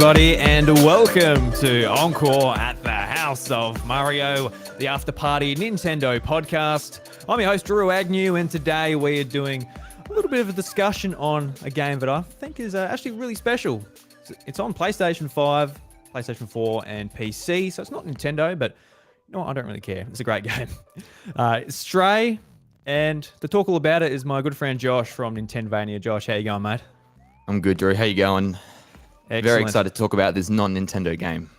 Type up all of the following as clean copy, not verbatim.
everybody, and welcome to Encore at the House of Mario, the After Party Nintendo podcast. I'm your host, Drew Agnew, and today we are doing a little bit of a discussion on a game that I think is actually really special. It's on PlayStation 5, PlayStation 4, and PC, so it's not Nintendo, but you know what? I don't really care. It's a great game. It's Stray, and to talk all about it is my good friend Josh from NintenVania. Josh, how you going, mate? I'm good, Drew. How you going? Excellent. Very excited to talk about this non-Nintendo game.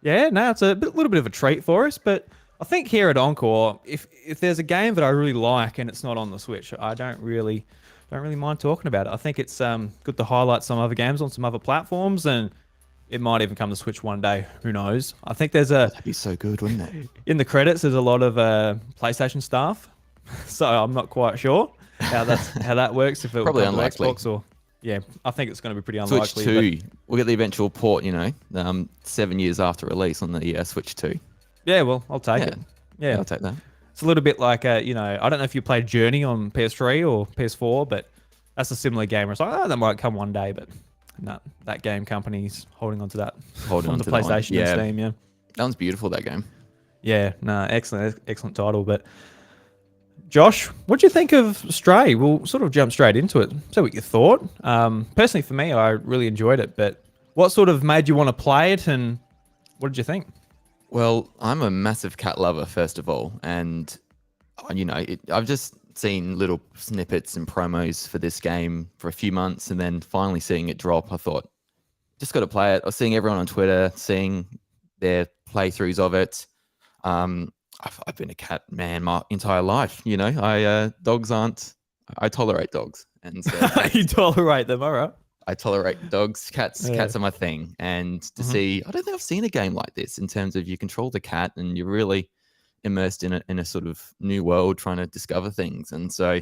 Yeah, no, it's a little bit of a treat for us, but I think here at Encore, if there's a game that I really like and it's not on the Switch, I don't really mind talking about it. I think it's good to highlight some other games on some other platforms, and it might even come to Switch one day. Who knows? I think there's That'd be so good, wouldn't it? in the credits, there's a lot of PlayStation staff, so I'm not quite sure how that works. If it Probably will come to unlikely. Xbox or yeah, I think it's going to be pretty Switch unlikely. 2. We'll get the eventual port, 7 years after release on the Switch 2. Yeah, well, I'll take it. Yeah, I'll take that. it's a little bit like I don't know if you played Journey on PS3 or PS4, but that's a similar game where it's like, that might come one day, but no, that game company's holding on to that Holding on on the to that one. PlayStation Yeah. and Steam. Yeah, That one's beautiful, that game. yeah, no, excellent title. But Josh, what do you think of Stray? We'll sort of jump straight into it. So what you thought? Personally, for me, I really enjoyed it. But what sort of made you want to play it, and what did you think? Well, I'm a massive cat lover, first of all. And, I've just seen little snippets and promos for this game for a few months. And then finally seeing it drop, I thought, just got to play it. I was seeing everyone on Twitter, seeing their playthroughs of it. I've been a cat man my entire life. I tolerate dogs, and so You tolerate them, all right? I tolerate dogs. Cats Yeah. are my thing. And to see, I don't think I've seen a game like this in terms of you control the cat and you're really immersed in a sort of new world trying to discover things. And so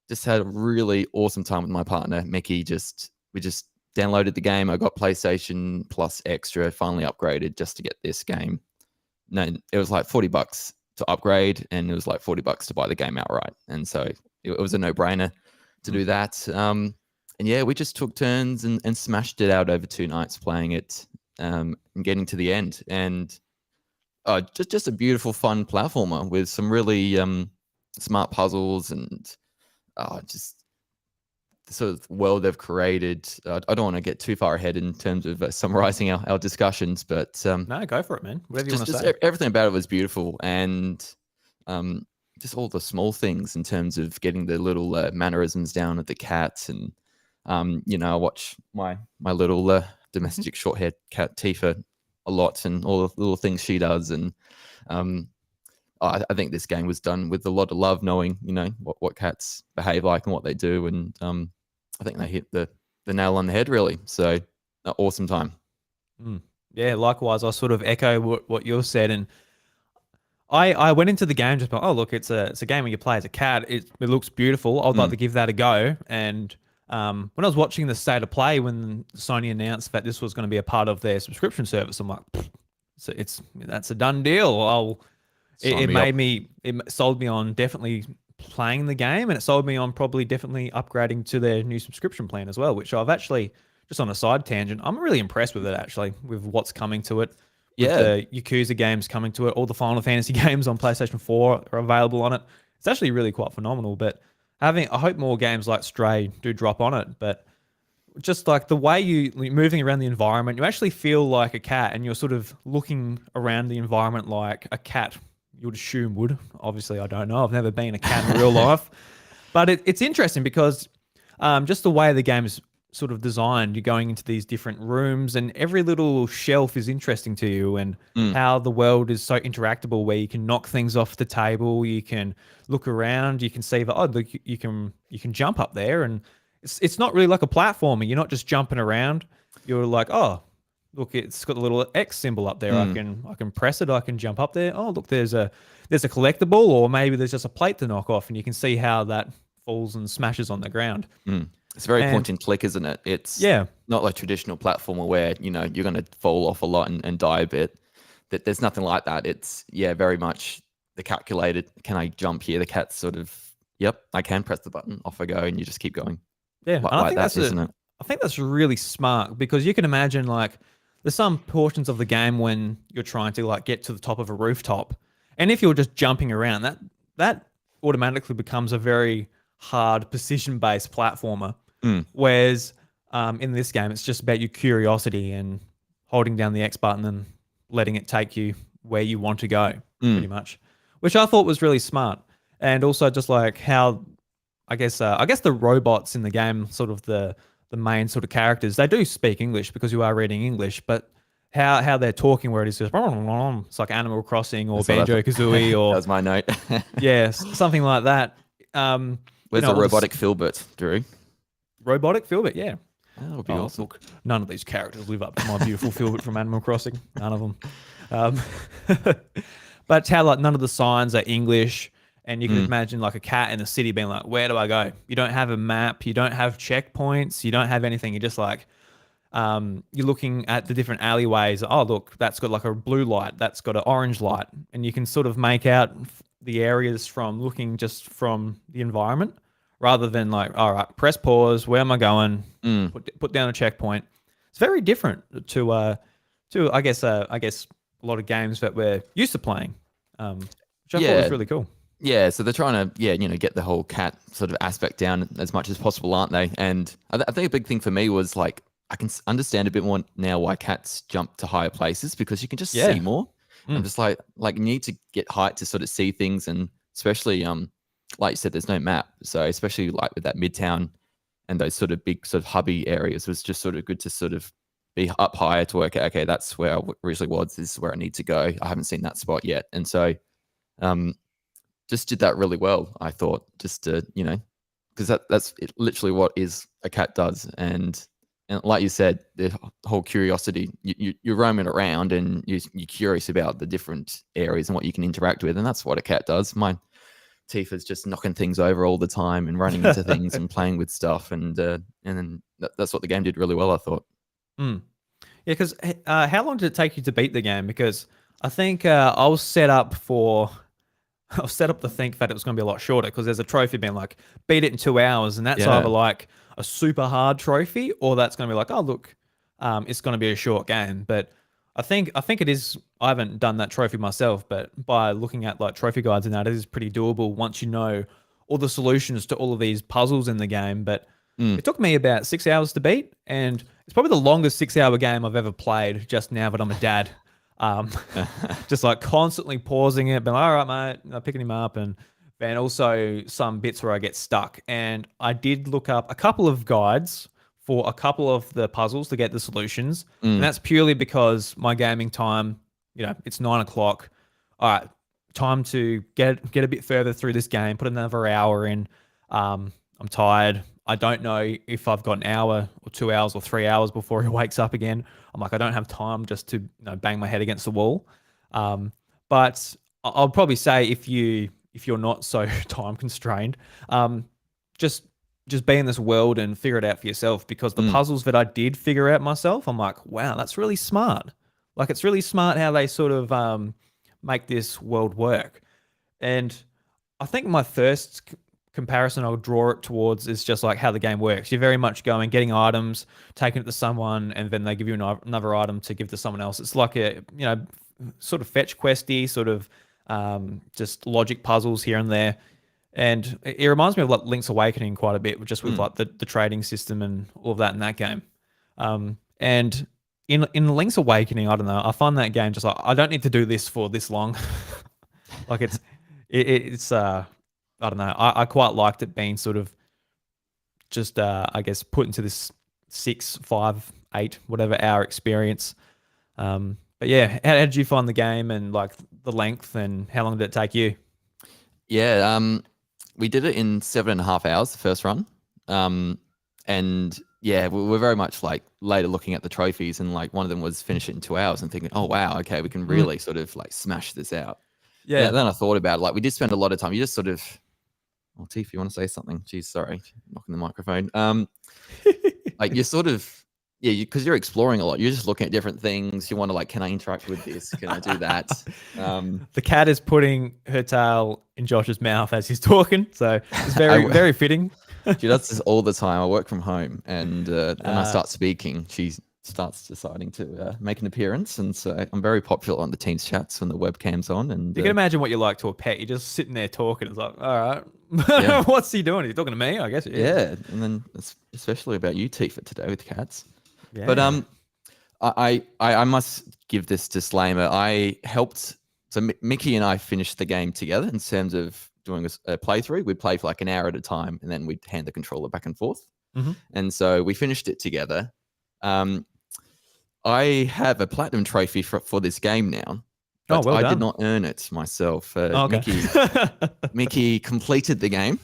just had a really awesome time with my partner Mickey. We just downloaded the game. I got PlayStation Plus Extra, finally upgraded just to get this game. No, it was like $40 to upgrade, and it was like $40 to buy the game outright. And so it was a no-brainer to do that. And yeah, we just took turns and smashed it out over 2 nights playing it and getting to the end. And just a beautiful, fun platformer with some really smart puzzles and just the sort of world they've created. I don't want to get too far ahead in terms of summarizing our discussions, but No, go for it, man. Whatever you want to just say. everything about it was beautiful, and just all the small things in terms of getting the little mannerisms down of the cats. And I watch my little domestic short-haired cat Tifa a lot, and all the little things she does. And I think this game was done with a lot of love, knowing what cats behave like and what they do. And I think they hit the nail on the head, really. So awesome time. Yeah, likewise. I sort of echo what you said, and I went into the game just like, oh look, it's a game where you play as a cat. It looks beautiful. I'd like to give that a go. And when I was watching the state of play when Sony announced that this was going to be a part of their subscription service, I'm like, so that's a done deal. It sold me on definitely playing the game, and it sold me on probably definitely upgrading to their new subscription plan as well, which I've actually, just on a side tangent, I'm really impressed with it actually, with what's coming to it. Yeah. With the Yakuza games coming to it, all the Final Fantasy games on PlayStation 4 are available on it. It's actually really quite phenomenal, but I hope more games like Stray do drop on it, but just like the way you're moving around the environment, you actually feel like a cat, and you're sort of looking around the environment like a cat you would assume would. Obviously, I don't know. I've never been a cat in real life. But it's interesting because just the way the game is sort of designed, you're going into these different rooms, and every little shelf is interesting to you, and how the world is so interactable, where you can knock things off the table, you can look around, you can see that, look, you can jump up there, and it's not really like a platformer. You're not just jumping around. You're like, oh, look, it's got a little X symbol up there. I can press it. I can jump up there. Oh, look, there's a collectible, or maybe there's just a plate to knock off, and you can see how that falls and smashes on the ground. It's very point and click, isn't it? It's not like traditional platformer where you're going to fall off a lot and die a bit. There's nothing like that. It's very much the calculated. Can I jump here? The cat's sort of, yep, I can press the button. Off I go, and you just keep going. Yeah, like I think that, isn't it? I think that's really smart because you can imagine like there's some portions of the game when you're trying to like get to the top of a rooftop, and if you're just jumping around, that automatically becomes a very hard precision-based platformer. Mm. Whereas in this game, it's just about your curiosity and holding down the X button and letting it take you where you want to go, pretty much, which I thought was really smart. And also just like how I guess the robots in the game, sort of the main sort of characters, they do speak English because you are reading English, but how they're talking where it is just it's like Animal Crossing or That's what I Banjo Kazooie that or was my note. something like that. Where's the robotic Filbert, Drew? Robotic Filbert, yeah. That would be awesome. Look, none of these characters live up to my beautiful Filbert from Animal Crossing. None of them. But how like none of the signs are English, and you can imagine like a cat in the city being like, "Where do I go?" You don't have a map, you don't have checkpoints, you don't have anything. You're just like, you're looking at the different alleyways. Oh, look, that's got like a blue light, that's got an orange light, and you can sort of make out the areas from looking just from the environment, rather than like, all right, press pause. Where am I going? Put down a checkpoint. It's very different to I guess a lot of games that we're used to playing, which I thought was really cool. Yeah, so they're trying to, get the whole cat sort of aspect down as much as possible, aren't they? And I think a big thing for me was like, I can understand a bit more now why cats jump to higher places because you can just see more. I'm just like you need to get height to sort of see things, and especially like you said, there's no map, so especially like with that Midtown and those sort of big sort of hubby areas, was just sort of good to sort of be up higher to work out, okay, that's where I originally was. This is where I need to go. I haven't seen that spot yet, and so just did that really well, I thought, just to, because that's literally what is a cat does. And like you said, the whole curiosity, you're roaming around and you're curious about the different areas and what you can interact with. And that's what a cat does. My Tifa's just knocking things over all the time and running into things and playing with stuff. And then that's what the game did really well, I thought. Yeah, because how long did it take you to beat the game? Because I think I was set up to think that it was going to be a lot shorter, because there's a trophy being like, beat it in 2 hours, and that's either like a super hard trophy, or that's going to be like, oh look, it's going to be a short game. But I think it is. I haven't done that trophy myself, but by looking at like trophy guides and that, it is pretty doable once you know all the solutions to all of these puzzles in the game. But it took me about 6 hours to beat, and it's probably the longest 6-hour game I've ever played. Just now that I'm a dad. Just like constantly pausing it, being like, all right, mate, picking him up, and also some bits where I get stuck. And I did look up a couple of guides for a couple of the puzzles to get the solutions, and that's purely because my gaming time, it's 9 o'clock. All right, time to get a bit further through this game, put another hour in. I'm tired. I don't know if I've got an hour or 2 hours or 3 hours before he wakes up again. I'm like, I don't have time just to bang my head against the wall. But I'll probably say if you're not so time constrained, just be in this world and figure it out for yourself. Because the puzzles that I did figure out myself, I'm like, wow, that's really smart. Like, it's really smart how they sort of make this world work. And I think my first comparison I'll draw it towards is just like how the game works. You're very much going, getting items, taking it to someone, and then they give you another item to give to someone else. It's like a, sort of fetch questy, sort of just logic puzzles here and there. And it reminds me of like Link's Awakening quite a bit, just with like the trading system and all of that in that game. And in Link's Awakening, I don't know, I find that game just like, I don't need to do this for this long. Like it's I don't know. I quite liked it being sort of just, I guess, put into this 6, 5, 8, whatever hour experience. But yeah, how did you find the game, and like the length, and how long did it take you? Yeah, we did it in 7.5 hours, the first run. And yeah, we're very much like later looking at the trophies, and like one of them was finish it in 2 hours, and thinking, oh wow, okay, we can really sort of like smash this out. Yeah. Then I thought about it. Like, we did spend a lot of time. You just sort of, oh, Tiff, you want to say something? Jeez, sorry, knocking the microphone. Like, you're sort of, because you're exploring a lot. You're just looking at different things. You want to like, can I interact with this? Can I do that? The cat is putting her tail in Josh's mouth as he's talking, so it's very very fitting. She does this all the time. I work from home, and when I start speaking, she starts deciding to make an appearance, and so I'm very popular on the Teams chats when the webcam's on. And You can imagine what you're like to a pet. You're just sitting there talking. It's like, all right, Yeah. what's he doing? He's talking to me, I guess. yeah, and then especially about you, Tifa, today with cats. Yeah. But I must give this disclaimer. I helped. So Mickey and I finished the game together in terms of doing a playthrough. We'd play for like an hour at a time, and then we'd hand the controller back and forth. Mhm. And so we finished it together. I have a platinum trophy for this game now, but well I done. did not earn it myself. Okay. Mickey completed the game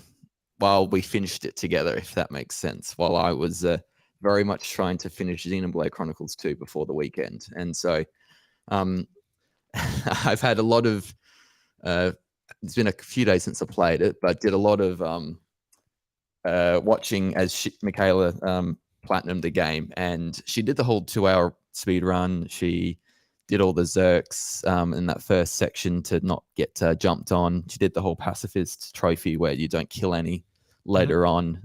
while we finished it together, if that makes sense, while I was very much trying to finish Xenoblade Chronicles 2 before the weekend. And so I've had a lot of it's been a few days since I played it, but did a lot of watching as Michaela platinumed the game, and she did the whole 2-hour speed run. She did all the Zerks in that first section to not get jumped on. She did the whole pacifist trophy where you don't kill any later on.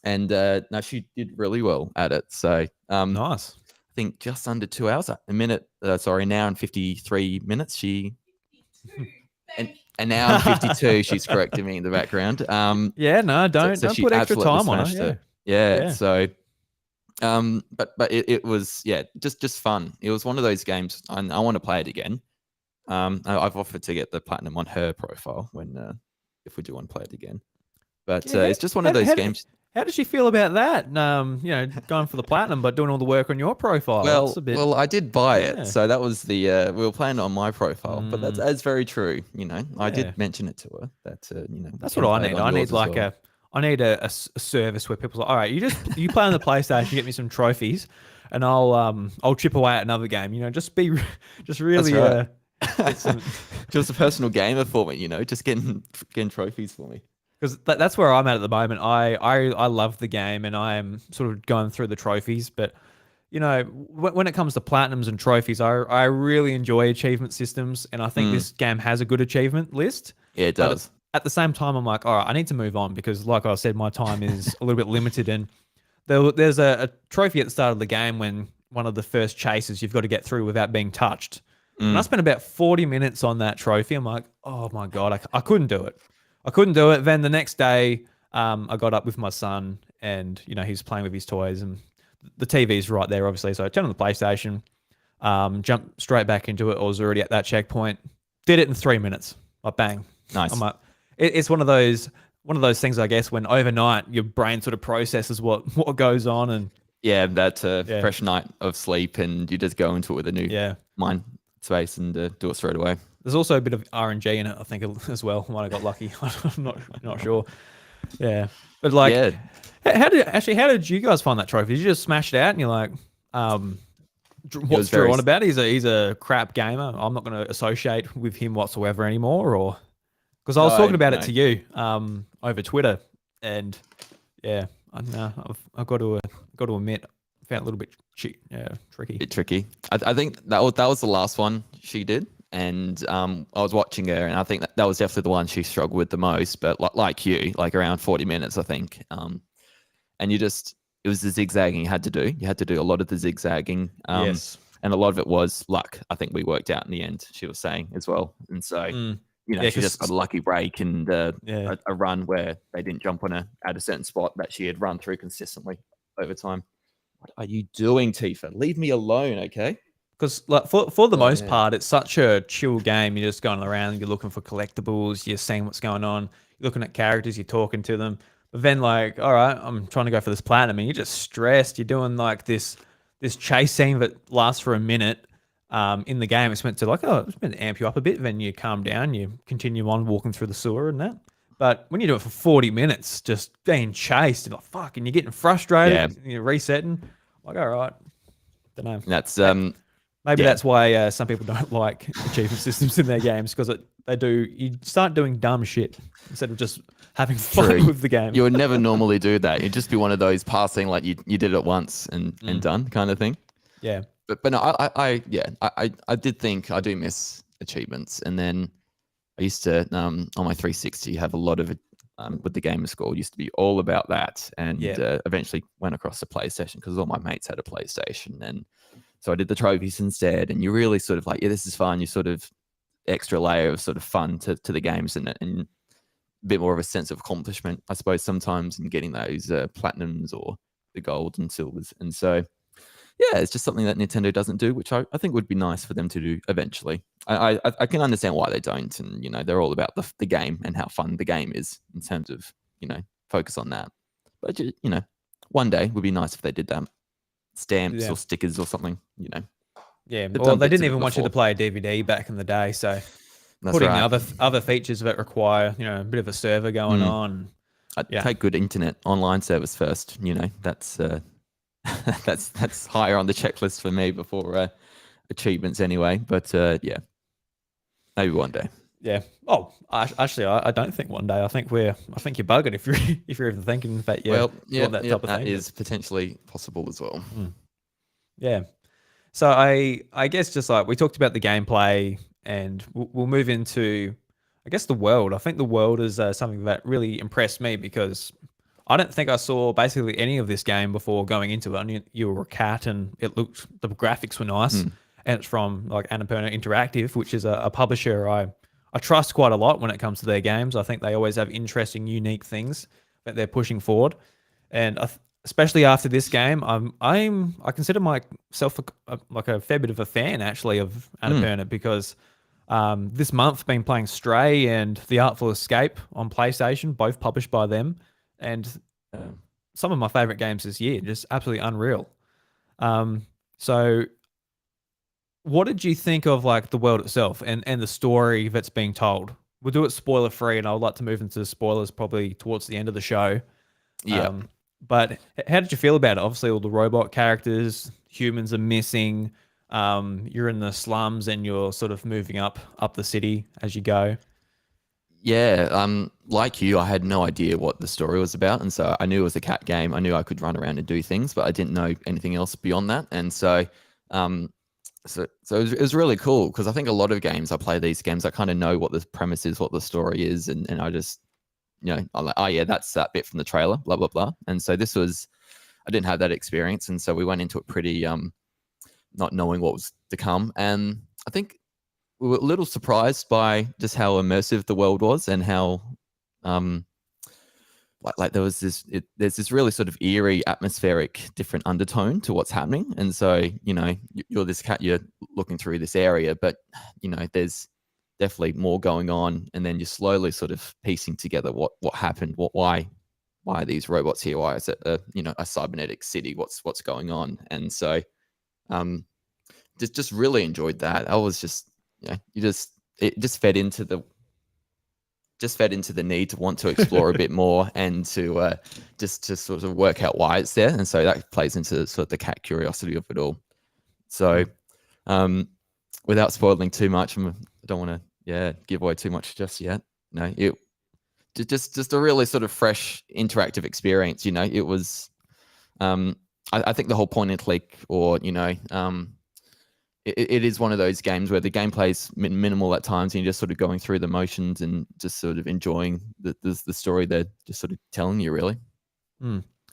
And no, she did really well at it. So Nice. I think just under 2 hours, an hour and 53 minutes. She an hour and 52. She's correcting me in the background. Yeah, no, don't she put extra absolutely time on smashed it. Yeah. Yeah. So, but it was just fun. It was one of those games. I want to play it again. I've offered to get the platinum on her profile when if we do want to play it again. But it's just one of those games. How did she feel about that? Going for the platinum, but doing all the work on your profile. Well, I did buy it, so that was the we were playing it on my profile. But that's very true. I did mention it to her. That that's what I need. I need like a service where people's like, all right, you play on the PlayStation, get me some trophies, and I'll chip away at another game. Just really just a personal gamer for me. Just getting trophies for me. Because that's where I'm at the moment. I love the game, and I am sort of going through the trophies. But when it comes to platinums and trophies, I really enjoy achievement systems, and I think this game has a good achievement list. Yeah, it does. But at the same time, I'm like, all right, I need to move on because, like I said, my time is a little bit limited. And there's a trophy at the start of the game when one of the first chases you've got to get through without being touched. And I spent about 40 minutes on that trophy. I'm like, oh my God, I couldn't do it. Then the next day, I got up with my son, and he's playing with his toys, and the TV's right there, obviously. So I turned on the PlayStation, jumped straight back into it. I was already at that checkpoint. Did it in 3 minutes. Like bang, nice. I'm like, it's one of those things, I guess, when overnight your brain sort of processes what goes on, and that fresh night of sleep, and you just go into it with a new mind space and do it straight away. There's also a bit of RNG in it, I think, as well. Might have got lucky. I'm not sure. Yeah, but how did you guys find that trophy? Did you just smash it out and you're like, what's Drew on about? He's a crap gamer. I'm not going to associate with him whatsoever anymore, or because I was talking about it to you over Twitter, and I've got to admit, I found it a little bit tricky. Bit tricky. I think that was the last one she did. And I was watching her, and I think that was definitely the one she struggled with the most. But like you, like around 40 minutes, I think. And it was the zigzagging you had to do. You had to do a lot of the zigzagging. Yes. And a lot of it was luck. I think we worked out in the end, she was saying as well. And so, she just got a lucky break and a run where they didn't jump on her at a certain spot that she had run through consistently over time. What are you doing, Tifa? Leave me alone, okay? Because for the most part, it's such a chill game. You're just going around, you're looking for collectibles, you're seeing what's going on, you're looking at characters, you're talking to them. But then all right, I'm trying to go for this platinum, and you're just stressed. You're doing like this chase scene that lasts for a minute in the game. It's meant to it's meant to amp you up a bit. Then you calm down, you continue on walking through the sewer and that. But when you do it for 40 minutes, just being chased, and fuck, and you're getting frustrated, and you're resetting. Like, all right, don't know. That's Maybe that's why some people don't like achievement systems in their games, because you start doing dumb shit instead of just having fun with the game. You would never normally do that. You'd just be one of those passing like you did it once and done kind of thing. Yeah. But no, I did think I do miss achievements. And then I used to on my 360 have a lot of with the gamer score. Used to be all about that, and Yeah. eventually went across to PlayStation because all my mates had a PlayStation, and so I did the trophies instead. And you really sort of like, yeah, this is fun. You sort of extra layer of sort of fun to the games, and a bit more of a sense of accomplishment, I suppose, sometimes in getting those platinums or the gold and silvers. And so, yeah, it's just something that Nintendo doesn't do, which I think would be nice for them to do eventually. I can understand why they don't, and they're all about the game and how fun the game is in terms of focus on that. But one day would be nice if they did that, stamps or stickers or something. Yeah, They've well, done they bits didn't of it even want you to before. play a DVD back in the day, so That's putting right. other features that require a bit of a server going on. I'd take good internet online service first. That's that's higher on the checklist for me before achievements anyway. But yeah, maybe one day. Yeah. Oh, actually, I don't think one day. I think you're bugging if you're even thinking that. Yeah. Well, yeah, that type of that thing. is potentially possible as well. Yeah. So I guess just like we talked about the gameplay, and we'll move into, I guess, the world. I think the world is something that really impressed me because I don't think I saw basically any of this game before going into it. I knew you were a cat, and the graphics were nice, and it's from like Annapurna Interactive, which is a publisher I trust quite a lot when it comes to their games. I think they always have interesting, unique things that they're pushing forward, and especially after this game, I consider myself like a fair bit of a fan actually of Annapurna because this month been playing Stray and The Artful Escape on PlayStation, both published by them, and some of my favorite games this year, just absolutely unreal. So what did you think of like the world itself and the story that's being told? We'll do it spoiler free, and I would like to move into spoilers probably towards the end of the show. Yeah. But how did you feel about it? Obviously, all the robot characters, humans are missing. You're in the slums, and you're sort of moving up the city as you go. Yeah, like you, I had no idea what the story was about, and so I knew it was a cat game. I knew I could run around and do things, but I didn't know anything else beyond that. And so, so it was really cool because I think a lot of games I play these games, I kind of know what the premise is, what the story is, and I just I'm like, oh yeah, that's that bit from the trailer, blah blah blah. And so I didn't have that experience, and so we went into it pretty not knowing what was to come, and I think we were a little surprised by just how immersive the world was and how like there's this really sort of eerie, atmospheric, different undertone to what's happening. And so you're this cat, you're looking through this area, but there's definitely more going on, and then you're slowly sort of piecing together what happened, why are these robots here, why is it a cybernetic city, what's going on. And so just really enjoyed that. I was just it just fed into the need to want to explore a bit more and to just to sort of work out why it's there. And so that plays into sort of the cat curiosity of it all. So without spoiling too much, I don't want to give away too much just yet. It just a really sort of fresh interactive experience. It was I think the whole point and click, or it is one of those games where the gameplay's minimal at times, and you're just sort of going through the motions and just sort of enjoying the story they're just sort of telling you, really.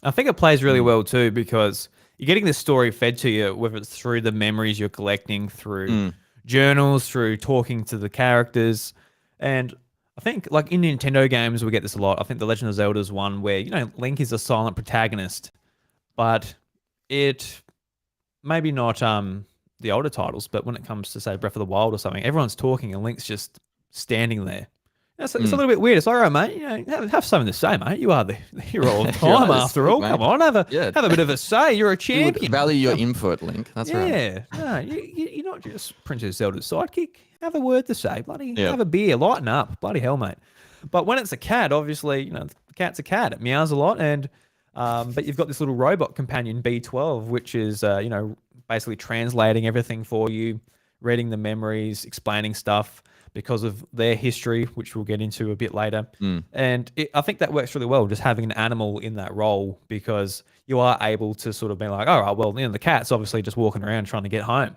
I think it plays really well too because you're getting the story fed to you, whether it's through the memories you're collecting, through journals, through talking to the characters. And I think like in Nintendo games, we get this a lot. I think The Legend of Zelda is one where, Link is a silent protagonist, but it maybe not the older titles, but when it comes to say Breath of the Wild or something, everyone's talking and Link's just standing there. It's a little bit weird. It's like, all right, mate, have something to say, mate. You are the hero of time after all. Mate. Come on, have a bit of a say. You're a champion. You value your input, Link. That's right. Yeah, no, you're not just Princess Zelda's sidekick. Have a word to say, bloody. Have a beer, lighten up, bloody hell, mate. But when it's a cat, obviously, the cat's a cat. It meows a lot, and but you've got this little robot companion BlueTwelve, which is basically translating everything for you, reading the memories, explaining stuff because of their history, which we'll get into a bit later. And I think that works really well, just having an animal in that role, because you are able to sort of be like, all right, well, the cat's obviously just walking around trying to get home,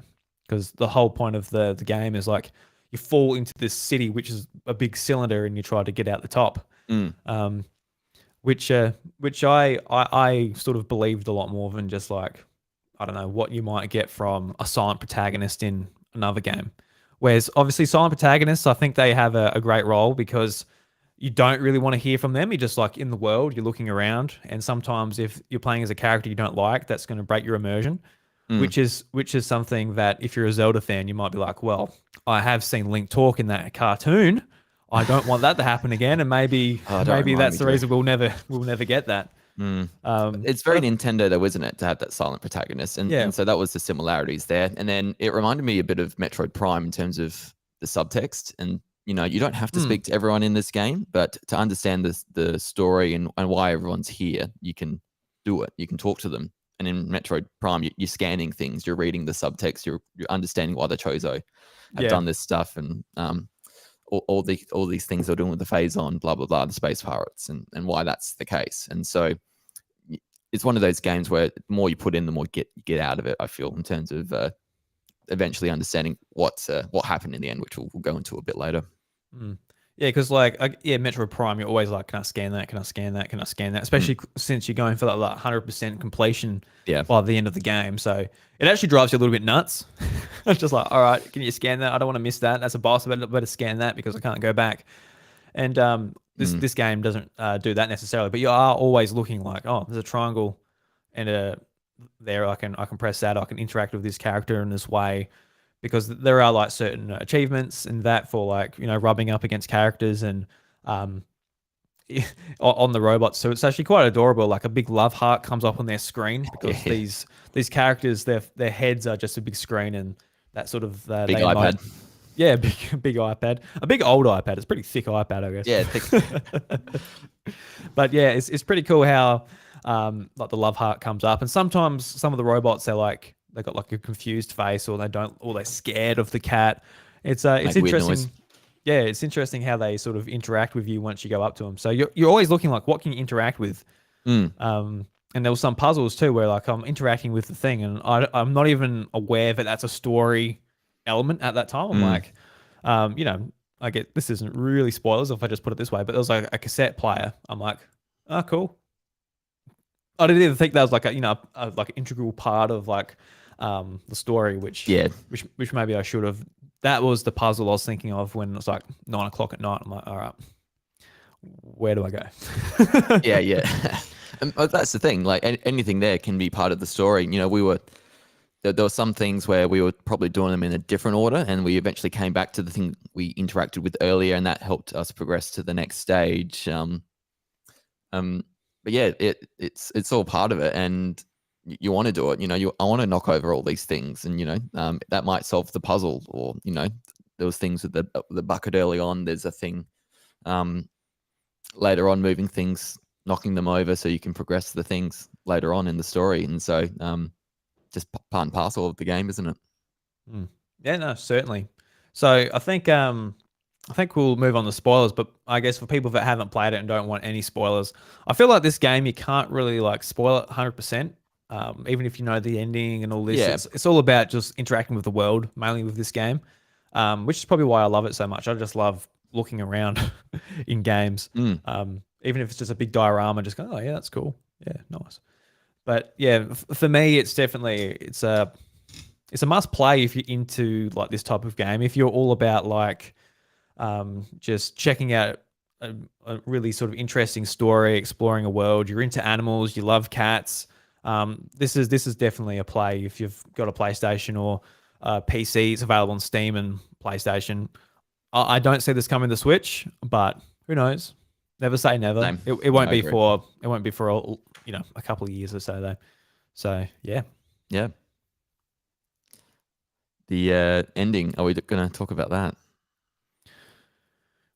because the whole point of the game is like you fall into this city, which is a big cylinder, and you try to get out the top. Mm. Which I sort of believed a lot more than just like, I don't know, what you might get from a silent protagonist in another game. Whereas obviously silent protagonists, I think they have a great role because you don't really want to hear from them. You're just like in the world, you're looking around, and sometimes if you're playing as a character you don't like, that's going to break your immersion. Mm. Which is something that if you're a Zelda fan, you might be like, well, I have seen Link talk in that cartoon. I don't want that to happen again, and maybe Oh, don't maybe remind that's me, the Drew. reason we'll never get that. Mm. It's very But Nintendo though, isn't it, to have that silent protagonist? And yeah, and so that was the similarities there. And then it reminded me a bit of Metroid Prime in terms of the subtext. And you don't have to mm, speak to everyone in this game, but to understand the story and why everyone's here, you can do it. You can talk to them. And in Metroid Prime, you're scanning things, you're reading the subtext, you're understanding why the Chozo have yeah, done this stuff, and all these things they're doing with the Phazon, blah blah blah, the space pirates, and why that's the case. And so it's one of those games where the more you put in, the more you get out of it. I feel in terms of eventually understanding what happened in the end, which we'll go into a bit later. mm. Yeah, because like Metroid Prime, you're always like, can I scan that? Can I scan that? Can I scan that? Especially since you're going for that like 100% completion Yeah, by the end of the game. So it actually drives you a little bit nuts. It's just like, all right, can you scan that? I don't want to miss that. That's a boss. I better scan that because I can't go back. And this game doesn't do that necessarily, but you are always looking like, oh, there's a triangle, and there I can press that. I can interact with this character in this way, because there are like certain achievements in that for like rubbing up against characters and um on the robots. So it's actually quite adorable. Like a big love heart comes up on their screen because yeah. these characters, their heads are just a big screen, and that sort of Big they emote. iPad. Yeah, big iPad, a big old iPad. It's a pretty thick iPad, I Yeah, guess. But yeah, it's pretty cool how like the love heart comes up, and sometimes some of the robots they got like a confused face, or they're scared of the cat. It's make weird interesting. noise. Yeah, it's interesting how they sort of interact with you once you go up to them. So you're always looking like, what can you interact with? Mm. And there were some puzzles too where like I'm interacting with the thing, and I'm not even aware that that's a story element at that time. I'm like, I get, this isn't really spoilers if I just put it this way, but there was like a cassette player. I'm like, oh, cool. I didn't even think that was like like an integral part of like the story, which Yeah, which maybe I should have. That was the puzzle I was thinking of when it was like 9 o'clock at night. I'm like, all right, where do I go? yeah. And that's the thing. Like anything there can be part of the story. There were some things where we were probably doing them in a different order, and we eventually came back to the thing we interacted with earlier, and that helped us progress to the next stage. But yeah, it's all part of it, and you want to do it. I want to knock over all these things, and that might solve the puzzle, or there was things with the bucket early on. There's a thing later on, moving things, knocking them over, so you can progress the things later on in the story, and so just part and parcel of the game, isn't it? Mm. Yeah, no, certainly. So I think we'll move on to spoilers, but I guess for people that haven't played it and don't want any spoilers, I feel like this game you can't really like spoil it 100%. Even if you know the ending and all this, Yeah. it's all about just interacting with the world, mainly with this game, which is probably why I love it so much. I just love looking around in games, even if it's just a big diorama, just going, oh yeah, that's cool, yeah, nice. But yeah, for me, it's definitely it's a must play if you're into like this type of game. If you're all about like just checking out a really sort of interesting story, exploring a world, you're into animals, you love cats. This is definitely a play if you've got a PlayStation or PC. It's available on Steam and PlayStation. I don't see this coming to Switch, but who knows? Never say never. Same. It won't I be agree. for a couple of years or so though. So yeah. Yeah. The ending. Are we going to talk about that?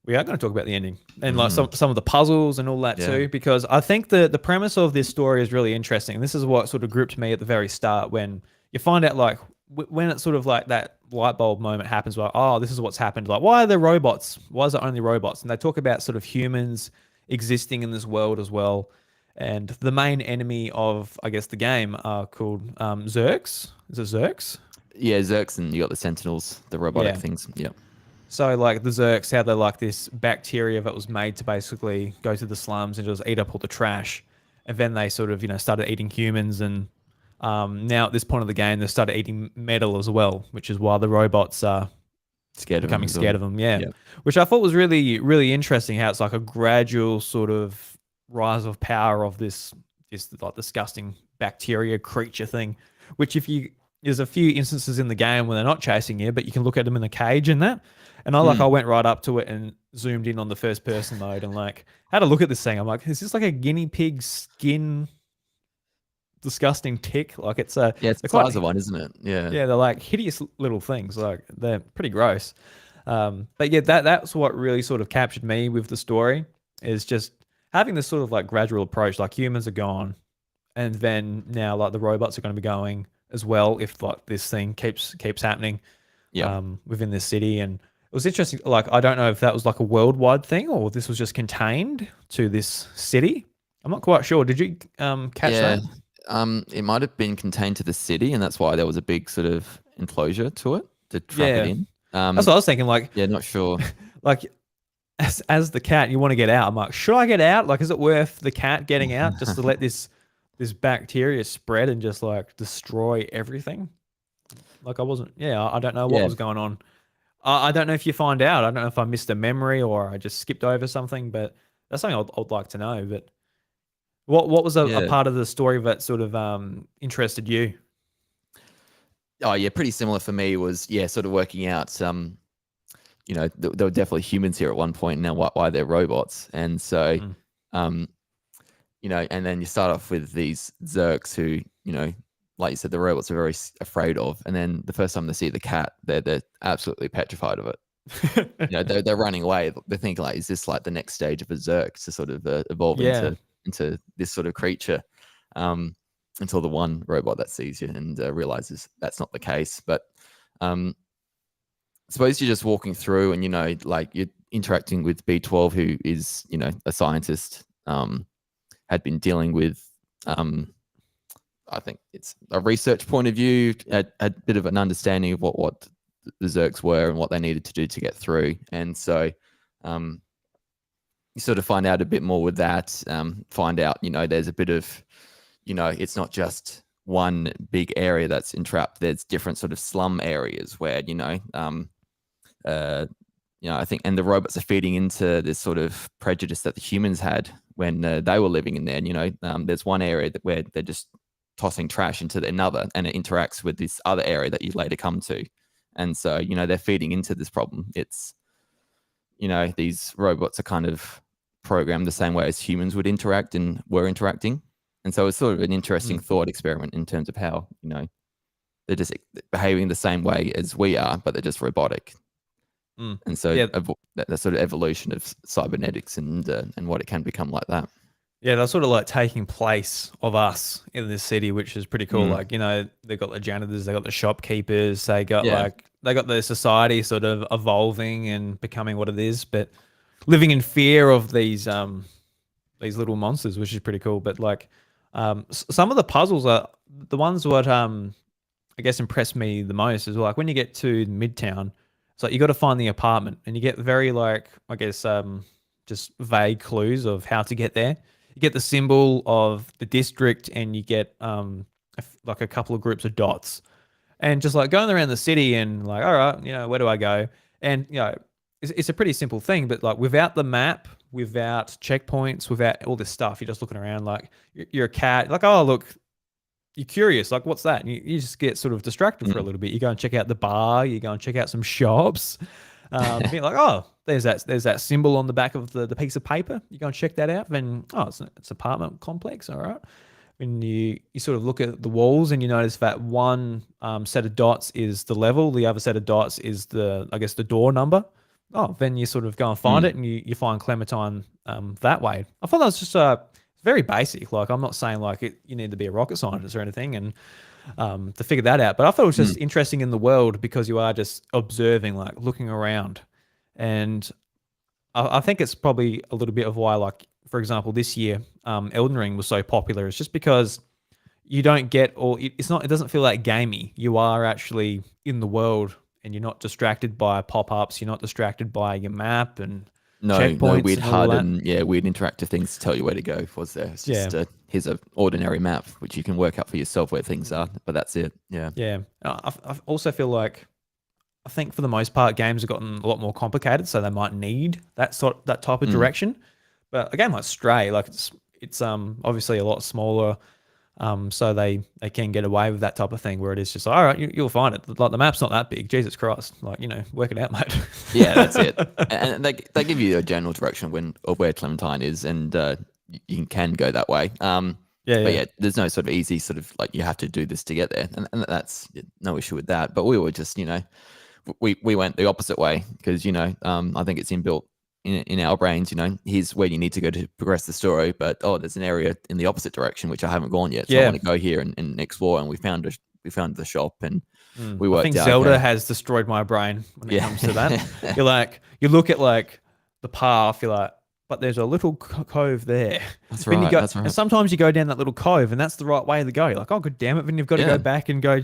We are going to talk about the ending and like some of the puzzles and all that too, because I think the premise of this story is really interesting. This is what sort of gripped me at the very start when you find out like when it's sort of like that light bulb moment happens, like, oh, this is what's happened. Like, why are there robots? Why is it only robots? And they talk about sort of humans existing in this world as well. And the main enemy of, I guess, the game are called Zerks. Is it Zerks? Yeah, Zerks, and you got the Sentinels, the robotic Yeah. things. Yeah. So like the Zerks, how they're like this bacteria that was made to basically go to the slums and just eat up all the trash, and then they sort of started eating humans, and now at this point of the game they started eating metal as well, which is why the robots are Scared of them becoming as scared well. of them. Yeah, Yeah. which I thought was really really interesting. How it's like a gradual sort of rise of power of this like disgusting bacteria creature thing, which if you there's a few instances in the game where they're not chasing you, but you can look at them in the cage and that. And I Mm. went right up to it and zoomed in on the first person mode and like had a look at this thing. I'm like, is this like a guinea pig skin disgusting tick? Like Yeah, it's they're the quite size of one, isn't it? Yeah. yeah, they're like hideous little things. Like they're pretty gross. But yeah, that's what really sort of captured me with the story is just having this sort of like gradual approach. Like humans are gone, and then now like the robots are going to be going as well if like this thing keeps happening Yeah. within this city. And it was interesting. Like I don't know if that was like a worldwide thing or this was just contained to this city. I'm not quite sure. Did you catch Yeah. that? It might have been contained to the city, and that's why there was a big sort of enclosure to it to trap it Yeah, in. that's what I was thinking. Like Yeah, not sure. like as the cat, you want to get out. I'm like, should I get out? Like, is it worth the cat getting out just to let this bacteria spread and just like destroy everything? Like, I wasn't. Yeah, I don't know what Yeah. was going on. I don't know if you find out. I don't know if I missed a memory or I just skipped over something. But that's something I'd like to know. But what was a Yeah. part of the story that sort of interested you? Oh, yeah, pretty similar for me was, yeah, sort of working out there were definitely humans here at one point, now why they're robots. And so, Mm. um, and then you start off with these Zerks who, like you said, the robots are very afraid of. And then the first time they see the cat, they're absolutely petrified of it. They're running away. They think like, is this like the next stage of a Zerk to sort of evolve Yeah. into this sort of creature? Until the one robot that sees you and realizes that's not the case. But suppose you're just walking through and, like you're interacting with BlueTwelve, who is, a scientist, had been dealing with, I think it's a research point of view, had a bit of an understanding of what the Zerks were and what they needed to do to get through. And so you sort of find out a bit more with that, find out, there's a bit of, it's not just one big area that's entrapped. There's different sort of slum areas where, I think, and the robots are feeding into this sort of prejudice that the humans had when they were living in there. And, there's one area where they're just tossing trash into another, and it interacts with this other area that you later come to. And so, they're feeding into this problem. It's, these robots are kind of programmed the same way as humans would interact and were interacting. And so it's sort of an interesting thought experiment in terms of how, they're just behaving the same way as we are, but they're just robotic. And so Yeah. that sort of evolution of cybernetics and what it can become like that. Yeah, they're sort of like taking place of us in this city, which is pretty cool. Mm. Like, they've got the janitors, they got the shopkeepers, they got Yeah. they got the society sort of evolving and becoming what it is, but living in fear of these little monsters, which is pretty cool. But like some of the puzzles are the ones what I guess impressed me the most is like when you get to Midtown, it's like you got to find the apartment and you get very like I guess just vague clues of how to get there. You get the symbol of the district and you get like a couple of groups of dots and just like going around the city and like, all right, where do I go? And it's a pretty simple thing, but like without the map, without checkpoints, without all this stuff, you're just looking around like you're a cat, like, oh look, you're curious, like what's that? And you just get sort of distracted for a little bit. You go and check out the bar, you go and check out some shops. Being like, oh, there's that symbol on the back of the piece of paper. You go and check that out. Then it's an apartment complex, all right. When you sort of look at the walls and you notice that one set of dots is the level, the other set of dots is the door number. Oh, then you sort of go and find it and you find Clementine that way. I thought that was just very basic. Like I'm not saying like you need to be a rocket scientist or anything and to figure that out. But I thought it was just interesting in the world because you are just observing, like looking around. And I think it's probably a little bit of why, like, for example, this year, Elden Ring was so popular. It's just because you don't get it doesn't feel like gamey. You are actually in the world and you're not distracted by pop-ups. You're not distracted by your map and No checkpoints weird and all HUD that. and weird interactive things to tell you where to go. Was there? It's just Yeah. here's an ordinary map which you can work out for yourself where things are, but that's it. Yeah. Yeah. I also feel like I think for the most part, games have gotten a lot more complicated, so they might need that type of direction. But a game like Stray, like it's obviously a lot smaller, so they can get away with that type of thing where it is just all right, you'll find it. Like the map's not that big, Jesus Christ, like work it out, mate. Yeah, that's it. And they give you a general direction of where Clementine is, and you can go that way. But yeah, there's no sort of easy sort of like you have to do this to get there, and that's no issue with that. But we were just we went the opposite way because I think it's inbuilt in our brains. Here's where you need to go to progress the story, but there's an area in the opposite direction which I haven't gone yet, so I want to go here and explore. And we found the shop, and we worked out. I think Zelda has destroyed my brain when it comes to that. You're like, you look at like the path, you're like, but there's a little cove there. That's right. That's right. And sometimes you go down that little cove, and that's the right way to go. You're like, oh, god damn it! Then you've got to go back and go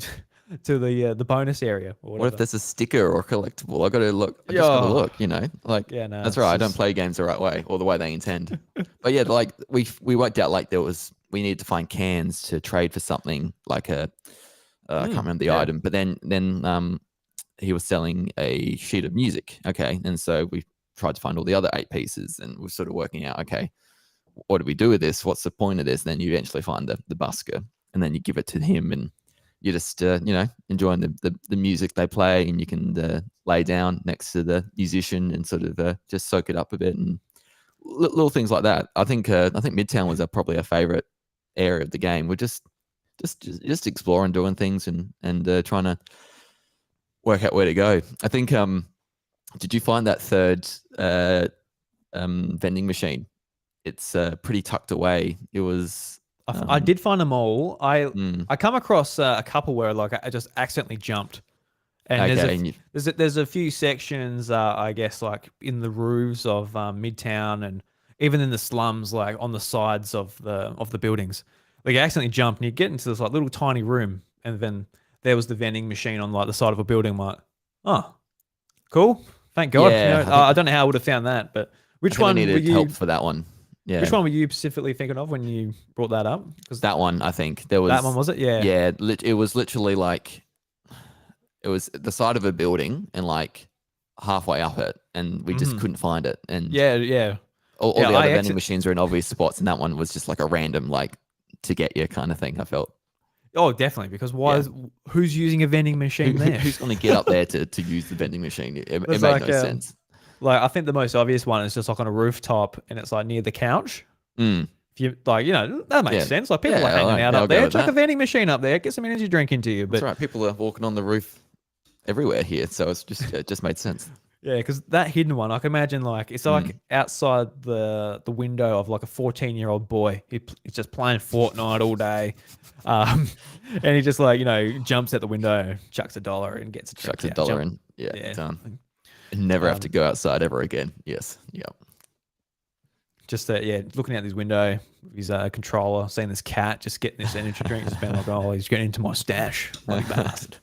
to the bonus area. Or what if there's a sticker or a collectible? I got to look. I just got to look. That's right. I don't play games the right way or the way they intend. But yeah, like we worked out like we needed to find cans to trade for something like I can't remember the item, but then he was selling a sheet of music. Okay, and so we tried to find all the other 8 pieces, and we're sort of working out, okay, what do we do with this? What's the point of this? And then you eventually find the busker, and then you give it to him, and you're just enjoying the music they play, and you can lay down next to the musician and sort of just soak it up a bit, and little things like that. I think Midtown was probably our favorite area of the game. We're just exploring, doing things, and trying to work out where to go. I think did you find that third vending machine? It's pretty tucked away. It was. I did find them all. I come across a couple where like I just accidentally jumped, and there's a few sections I guess like in the roofs of Midtown and even in the slums, like on the sides of the buildings. Like I accidentally jumped, and you get into this like little tiny room, and then there was the vending machine on like the side of a building. I'm like, oh, cool. Thank God. Yeah, I don't know how I would have found that, but which one needed help for that one? Yeah. Which one were you specifically thinking of when you brought that up? That one, I think there was. That one was it? Yeah. Yeah, it was literally like it was the side of a building and like halfway up it, and we just couldn't find it. And yeah. All the other vending machines are in obvious spots, and that one was just like a random like to get you kind of thing. I felt. Oh, definitely. Because who's using a vending machine there? Who's going to get up there to use the vending machine? It made like, no sense. Like I think the most obvious one is just like on a rooftop, and it's like near the couch. If you like, that makes sense. Like people are hanging out up there. Chuck a vending machine up there. Get some energy drink into you. But that's right. People are walking on the roof everywhere here, so it just made sense. Yeah, because that hidden one, I can imagine like it's like outside the window of like a 14-year-old boy. He's just playing Fortnite all day, and he just like jumps out the window, chucks $1 and gets chucks $1 and done. And never have to go outside ever again. Yes, yep. Just looking out this window with his controller, seeing this cat just getting this energy drink, just being like, oh, he's getting into my stash, like bastard.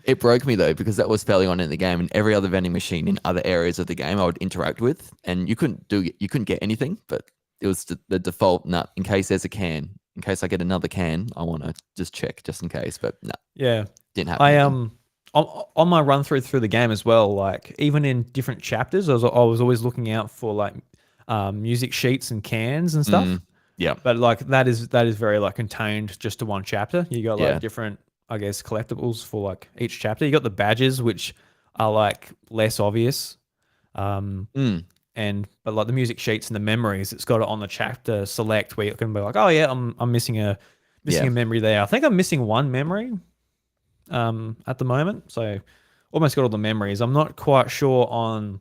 It broke me though, because that was fairly on in the game, and every other vending machine in other areas of the game I would interact with, and you couldn't get anything, but it was the default nut in case there's a can. In case I get another can, I want to just check just in case, but no. Yeah. Didn't happen. On my run through the game as well, like even in different chapters, I was always looking out for like music sheets and cans and stuff. Yeah. But like that is very like contained just to one chapter. You got like different, I guess, collectibles for like each chapter. You got the badges, which are like less obvious. But like the music sheets and the memories, it's got it on the chapter select where you can be like, oh yeah, I'm missing a memory there. I think I'm missing one memory at the moment. So almost got all the memories. I'm not quite sure on.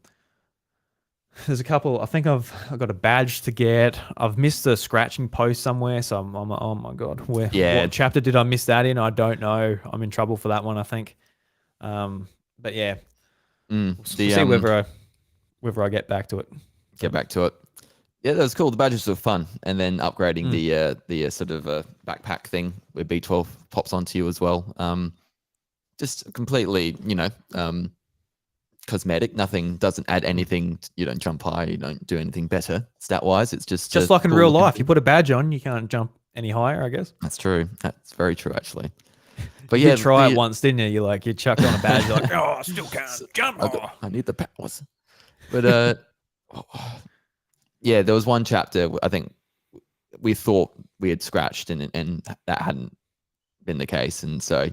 There's a couple. I think I've got a badge to get. I've missed a scratching post somewhere. So I'm like, oh my God, what chapter did I miss that in? I don't know. I'm in trouble for that one, I think. But yeah, we'll see whether I get back to it. Get back to it. Yeah, that was cool. The badges were fun, and then upgrading the sort of backpack thing where BlueTwelve pops onto you as well. just completely, cosmetic. Nothing, doesn't add anything. You don't jump high. You don't do anything better stat wise. It's just like in real cool-looking life. thing. You put a badge on, you can't jump any higher, I guess. That's true. That's very true, actually. But You yeah, did try it once, didn't you? You chucked on a badge. You're like, oh, I still can't jump. I need the powers. But yeah, there was one chapter I think we thought we had scratched, and that hadn't been the case. And so,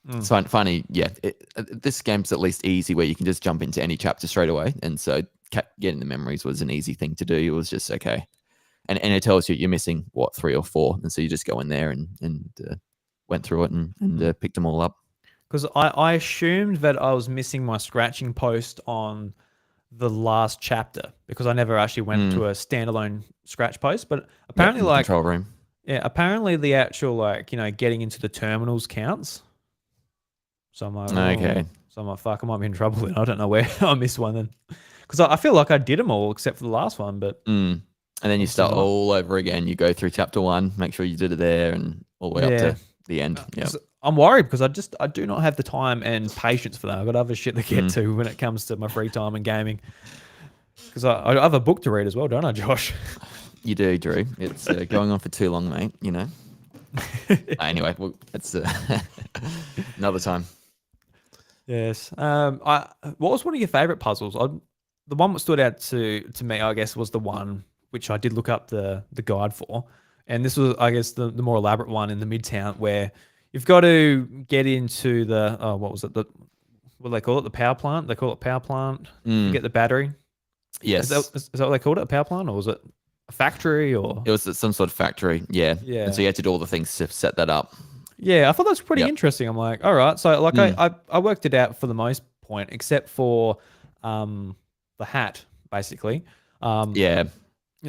it's funny. Yeah, this game's at least easy where you can just jump into any chapter straight away. And so getting the memories was an easy thing to do. It was just okay. And it tells you you're missing, 3 or 4. And so you just go in there and went through it and picked them all up. Because I assumed that I was missing my scratching post on the last chapter because I never actually went to a standalone scratch post. But apparently, in the control room. Yeah, apparently the actual getting into the terminals counts. So I'm like, okay. So I'm like, fuck, I might be in trouble then. I don't know where I missed one then. Because I feel like I did them all except for the last one, but. And then you start all over again. You go through chapter 1, make sure you did it there, and all the way up to the end. Yeah, I'm worried because I do not have the time and patience for that. I've got other shit to get to when it comes to my free time and gaming. Because I have a book to read as well, don't I, Josh? You do, Drew. It's going on for too long, mate. Anyway, it's another time. Yes. What was one of your favorite puzzles? The one that stood out to me, I guess, was the one which I did look up the guide for. And this was, I guess, the more elaborate one in the Midtown where you've got to get into the, what was it? What do they call it? The power plant? They call it power plant. You get the battery. Yes. Is that what they called it? A power plant? Or was it a factory? Or it was some sort of factory. Yeah. Yeah. And so you had to do all the things to set that up. Yeah. I thought that was pretty interesting. I'm like, all right. So I worked it out for the most point, except for the hat, basically. Yeah.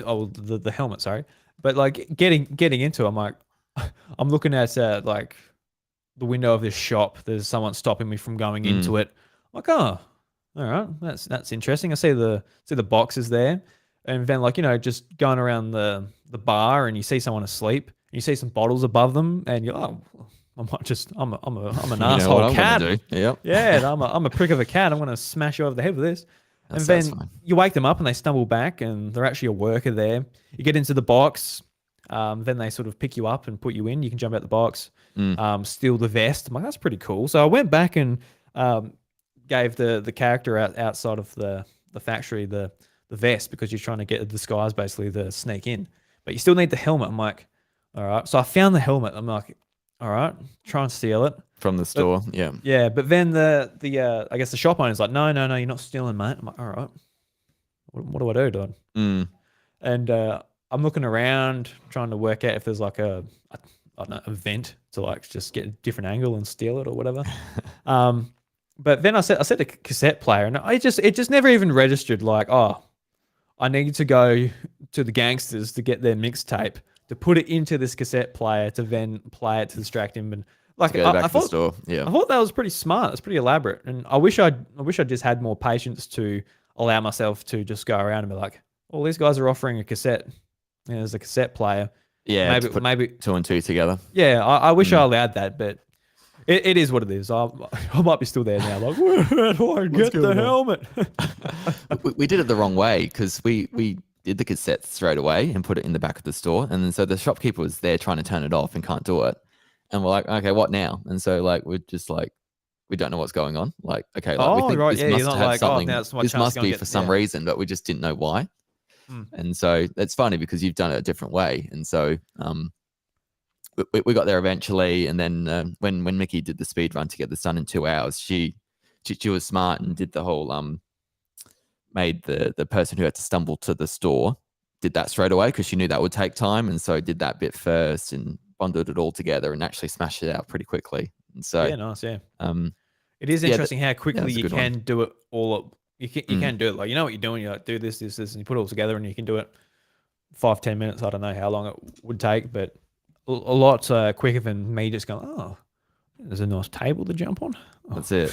Oh, the helmet, sorry. But getting into it, I'm like, I'm looking at the window of this shop. There's someone stopping me from going into it. I'm like, oh, all right, that's interesting. I see the boxes there, and then just going around the bar, and you see someone asleep, and you see some bottles above them, and you're like, oh, I'm an asshole cat. Yep. Yeah, I'm a prick of a cat. I'm gonna smash you over the head with this. And then you wake them up and they stumble back and they're actually a worker there. You get into the box, then they sort of pick you up and put you in. You can jump out the box, steal the vest. I'm like, that's pretty cool. So I went back and gave the character outside of the factory the vest because you're trying to get a disguise basically to sneak in. But you still need the helmet. I'm like, all right. So I found the helmet. I'm like, all right, try and steal it. From the store, yeah. Yeah, but then the I guess the shop owner's like, no, you're not stealing, mate. I'm like, all right, what do I do, Don? And I'm looking around trying to work out if there's I don't know, a vent to just get a different angle and steal it or whatever. But then I said a cassette player, and it just never even registered I need to go to the gangsters to get their mixtape to put it into this cassette player to then play it to distract him and. I thought that was pretty smart. It's pretty elaborate, and I wish I just had more patience to allow myself to just go around and be like, "Oh, these guys are offering a cassette. And there's a cassette player. Yeah, maybe 2 and 2 together. Yeah, I wish I allowed that, but it is what it is. I might be still there now. Like, where do I get the helmet? we did it the wrong way because we did the cassette straight away and put it in the back of the store, and then so the shopkeeper was there trying to turn it off and can't do it. And we're like, okay, what now? And so we're just we don't know what's going on. We think this must have something. This must be for some reason, but we just didn't know why. And so it's funny because you've done it a different way. And so we got there eventually. And then when Mickey did the speed run to get this done in 2 hours, she was smart and did the whole made the person who had to stumble to the store did that straight away because she knew that would take time. And so did that bit first and bundled it all together and actually smashed it out pretty quickly. And so nice. It is interesting how quickly you can do it all up. You can do it you know what you're doing. You do this, and you put it all together, and you can do it 5-10 minutes. I don't know how long it would take, but a lot quicker than me just going. Oh, there's a nice table to jump on. Oh. That's it.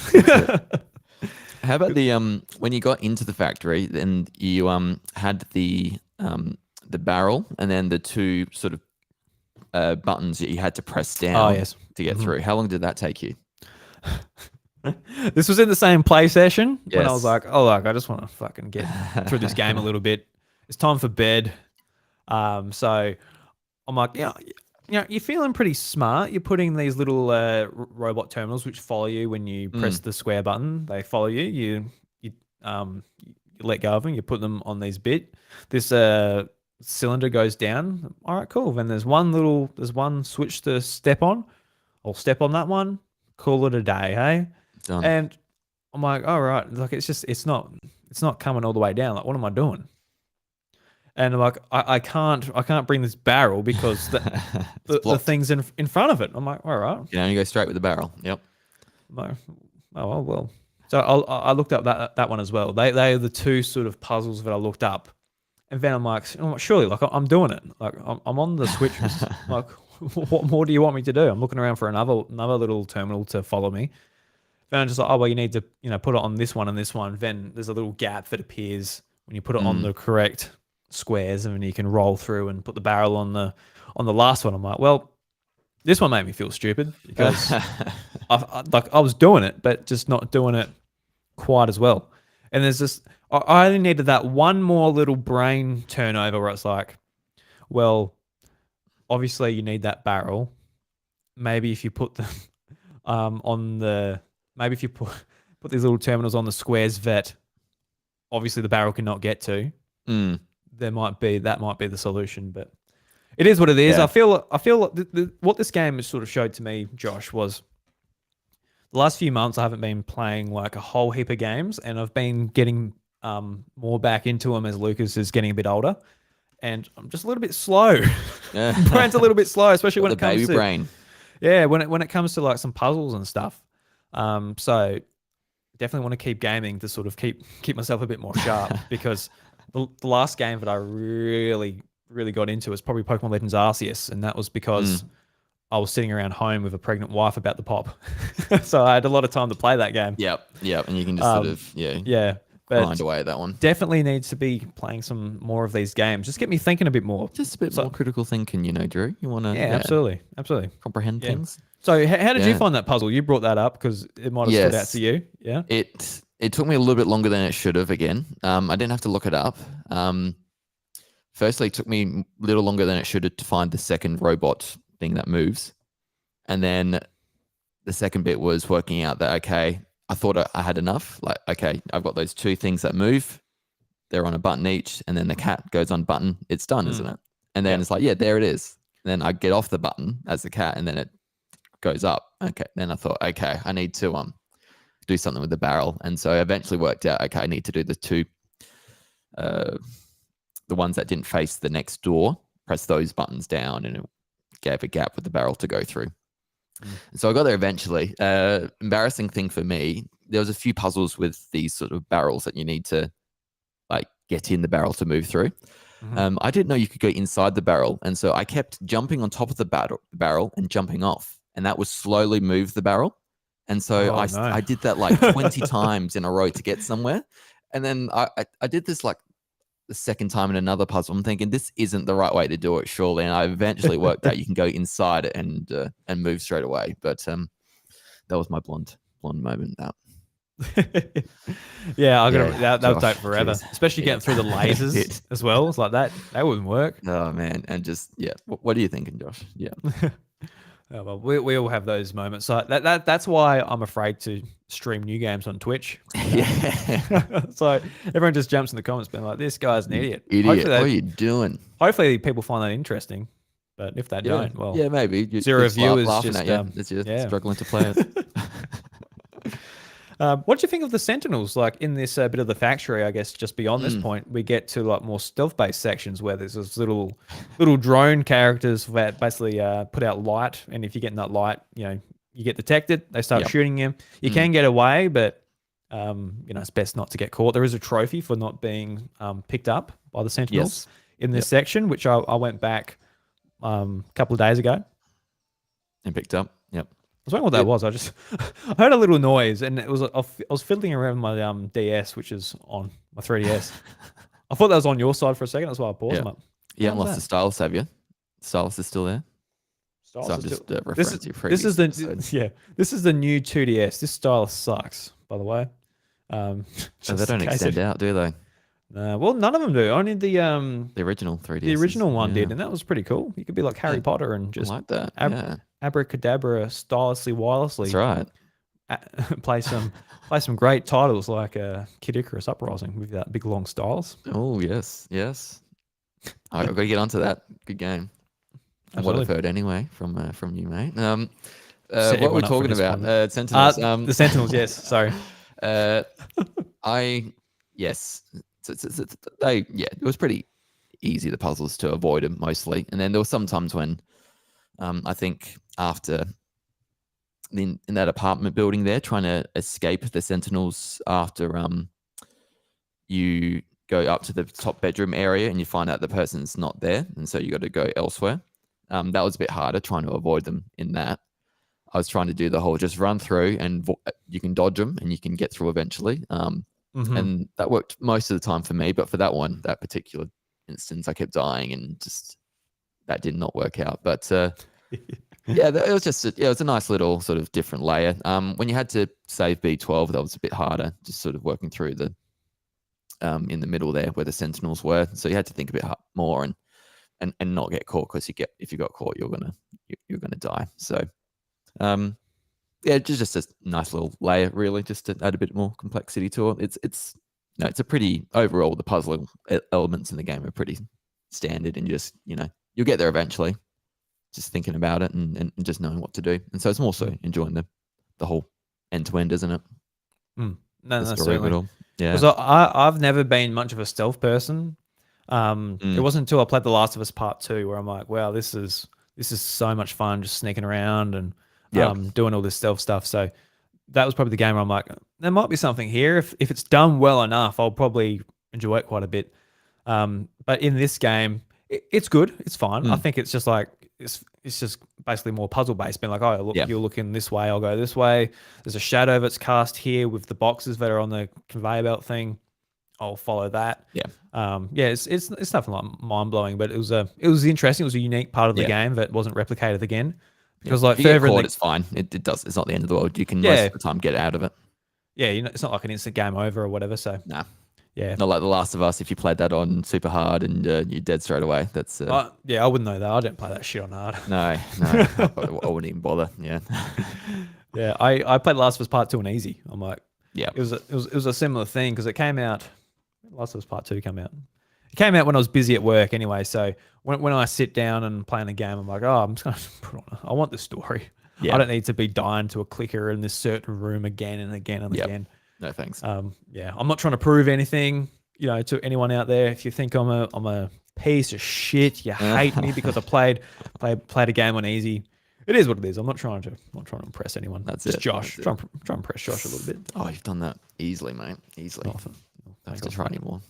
How about the when you got into the factory, then you had the barrel, and then the 2 sort of buttons that you had to press down to get through. How long did that take you? This was in the same play session when I was Yes. like, oh, like I just want to fucking get through this game a little bit. It's time for bed. So I'm like, you're feeling pretty smart. You're putting these little robot terminals which follow you when you press the square button. They follow you. You let go of them. You put them on this cylinder goes down. All right, cool. Then there's one switch to step on. I'll step on that one. Call it a day, hey? Done. And I'm like, all right, like it's not coming all the way down. Like, what am I doing? And I'm like, I can't bring this barrel because the thing's in front of it. I'm like, all right. You can only go straight with the barrel. Yep. I'm like, oh well. So I looked up that one as well. They are the two sort of puzzles that I looked up, and then I'm like, surely, like I'm doing it. Like I'm on the switches. Like, what more do you want me to do? I'm looking around for another little terminal to follow me. Then I'm just like, oh well, you need to put it on this one and this one. Then there's a little gap that appears when you put it on the correct squares, and then you can roll through and put the barrel on the last one. I'm like, well, this one made me feel stupid because I was doing it, but just not doing it quite as well. And there's just I only needed that one more little brain turnover where it's like, well, obviously you need that barrel. Maybe if you put them maybe if you put these little terminals on the squares that obviously the barrel cannot get to, that might be the solution. But it is what it is. Yeah. I feel like what this game has sort of showed to me, Josh, was the last few months I haven't been playing like a whole heap of games, and I've been getting more back into them as Lucas is getting a bit older, and I'm just a little bit slow. Brain's a little bit slow, especially when it comes to brain. Yeah, when it comes to like some puzzles and stuff. So definitely want to keep gaming to sort of keep myself a bit more sharp because the last game that I really got into was probably Pokemon Legends Arceus, and that was because I was sitting around home with a pregnant wife about to pop. So I had a lot of time to play that game. Yep, and you can just sort of grind away at that one. Definitely needs to be playing some more of these games. Just get me thinking a bit more. Just a bit more critical thinking, Drew. You want to absolutely comprehend things. So how did you find that puzzle? You brought that up because it might have stood out to you. Yeah. It took me a little bit longer than it should have. Again, I didn't have to look it up. Firstly, it took me a little longer than it should have to find the second robot thing that moves, and then the second bit was working out that okay, I thought I had enough. Like okay, I've got those two things that move. They're on a button each, and then the cat goes on button. It's done, isn't it? And then it's like, yeah, there it is. And then I get off the button as the cat, and then it goes up. Okay. Then I thought, okay, I need to do something with the barrel. And so I eventually worked out, okay, I need to do the two, the ones that didn't face the next door, press those buttons down, and it gave a gap for the barrel to go through. And so I got there eventually. Embarrassing thing for me, there was a few puzzles with these sort of barrels that you need to like get in the barrel to move through. I didn't know you could go inside the barrel. And so I kept jumping on top of the barrel and jumping off. And that would slowly move the barrel. And so I did that like 20 times in a row to get somewhere. And then I did this like the second time in another puzzle. I'm thinking this isn't the right way to do it, surely. And I eventually worked out you can go inside it and move straight away. But that was my blonde moment. Yeah, that would take forever, especially getting through the lasers as well. It's like that wouldn't work. Oh man, and just what are you thinking, Josh? Yeah. Oh, well, we all have those moments. So that's why I'm afraid to stream new games on Twitch. Yeah. So everyone just jumps in the comments being like, this guy's an idiot. What are you doing? Hopefully people find that interesting. But if they don't, well, maybe. Zero viewers laughing just at you. Struggling to play it. What do you think of the Sentinels? Like in this bit of the factory, I guess just beyond this point, we get to like more stealth-based sections where there's this little drone characters that basically put out light, and if you get in that light, you get detected. They start shooting you. You can get away, but it's best not to get caught. There is a trophy for not being picked up by the Sentinels in this section, which I went back a couple of days ago and picked up. Yep. I was wondering what that was. I heard a little noise, and it was I was fiddling around with my DS, which is on my 3DS. I thought that was on your side for a second. That's why I paused. You haven't lost the stylus, have you? The stylus is still there. Stylus So I'm is just still- referring to your this previous is the episode. yeah. This is the new 2DS. This stylus sucks, by the way. So they Just in don't case extend out, do they? well, none of them do. Only The original 3DS. the original one did, and that was pretty cool. You could be like Harry Yeah, Potter and I just like that. Yeah, abracadabra, stylously, that's wirelessly right. play some great titles like Kid Icarus Uprising with that big long stylus. Oh yes, yes. I've got to get onto that. Good game. From what Absolutely. I've heard anyway from you, mate. Set What we're everyone up for talking about, disappointment. Sentinels. The Sentinels, yes. Sorry. Yes. It was pretty easy, the puzzles, to avoid them mostly. And then there were some times when I think after in that apartment building there, trying to escape the Sentinels after you go up to the top bedroom area and you find out the person's not there, and so you got to go elsewhere. That was a bit harder trying to avoid them in that. I was trying to do the whole just run through and you can dodge them and you can get through eventually. And that worked most of the time for me, but for that particular instance, I kept dying and just that did not work out. But yeah, it was just it was a nice little sort of different layer. When you had to save B12, that was a bit harder, just sort of working through the in the middle there where the Sentinels were. So you had to think a bit more and not get caught, because if you got caught, you're gonna die. So yeah, just a nice little layer, really, just to add a bit more complexity to it. It's a pretty overall, the puzzle elements in the game are pretty standard, and just you'll get there eventually. Just thinking about it and just knowing what to do, and so it's more so enjoying the whole end to end, isn't it? No, The story of certainly. it all. Yeah. Because I've never been much of a stealth person. It wasn't until I played The Last of Us Part 2 where I'm like, wow, this is so much fun, just sneaking around and doing all this stealth stuff. So that was probably the game where I'm like, there might be something here. If it's done well enough, I'll probably enjoy it quite a bit. But in this game, it's good. It's fine. I think it's just like it's just basically more puzzle based. Being like, oh, look, you're looking this way, I'll go this way. There's a shadow that's cast here with the boxes that are on the conveyor belt thing. I'll follow that. It's nothing like mind blowing, but it was interesting. It was a unique part of the game that wasn't replicated again. Because like if you get further caught, it's fine. It does. It's not the end of the world. You can most of the time get out of it. Yeah, it's not like an instant game over or whatever. So Nah. Yeah. Not like The Last of Us. If you played that on super hard and you're dead straight away, that's I wouldn't know that. I don't play that shit on hard. no, I wouldn't even bother. Yeah. Yeah, I played Last of Us Part 2 on easy. I'm like, Yeah. it was a similar thing because it came out. Last of Us Part 2 came out. It came out when I was busy at work anyway. So when I sit down and play in a game, I'm like, oh, I'm just gonna put on. I want the story. Yeah. I don't need to be dying to a clicker in this certain room again and again and again. No thanks. Yeah, I'm not trying to prove anything, to anyone out there. If you think I'm a piece of shit, you hate me because I played a game on easy. It is what it is. I'm not trying to impress anyone. That's just it. Josh. That's Try and impress Josh a little bit. Oh, you've done that easily, mate. Easily. Don't have to try anymore.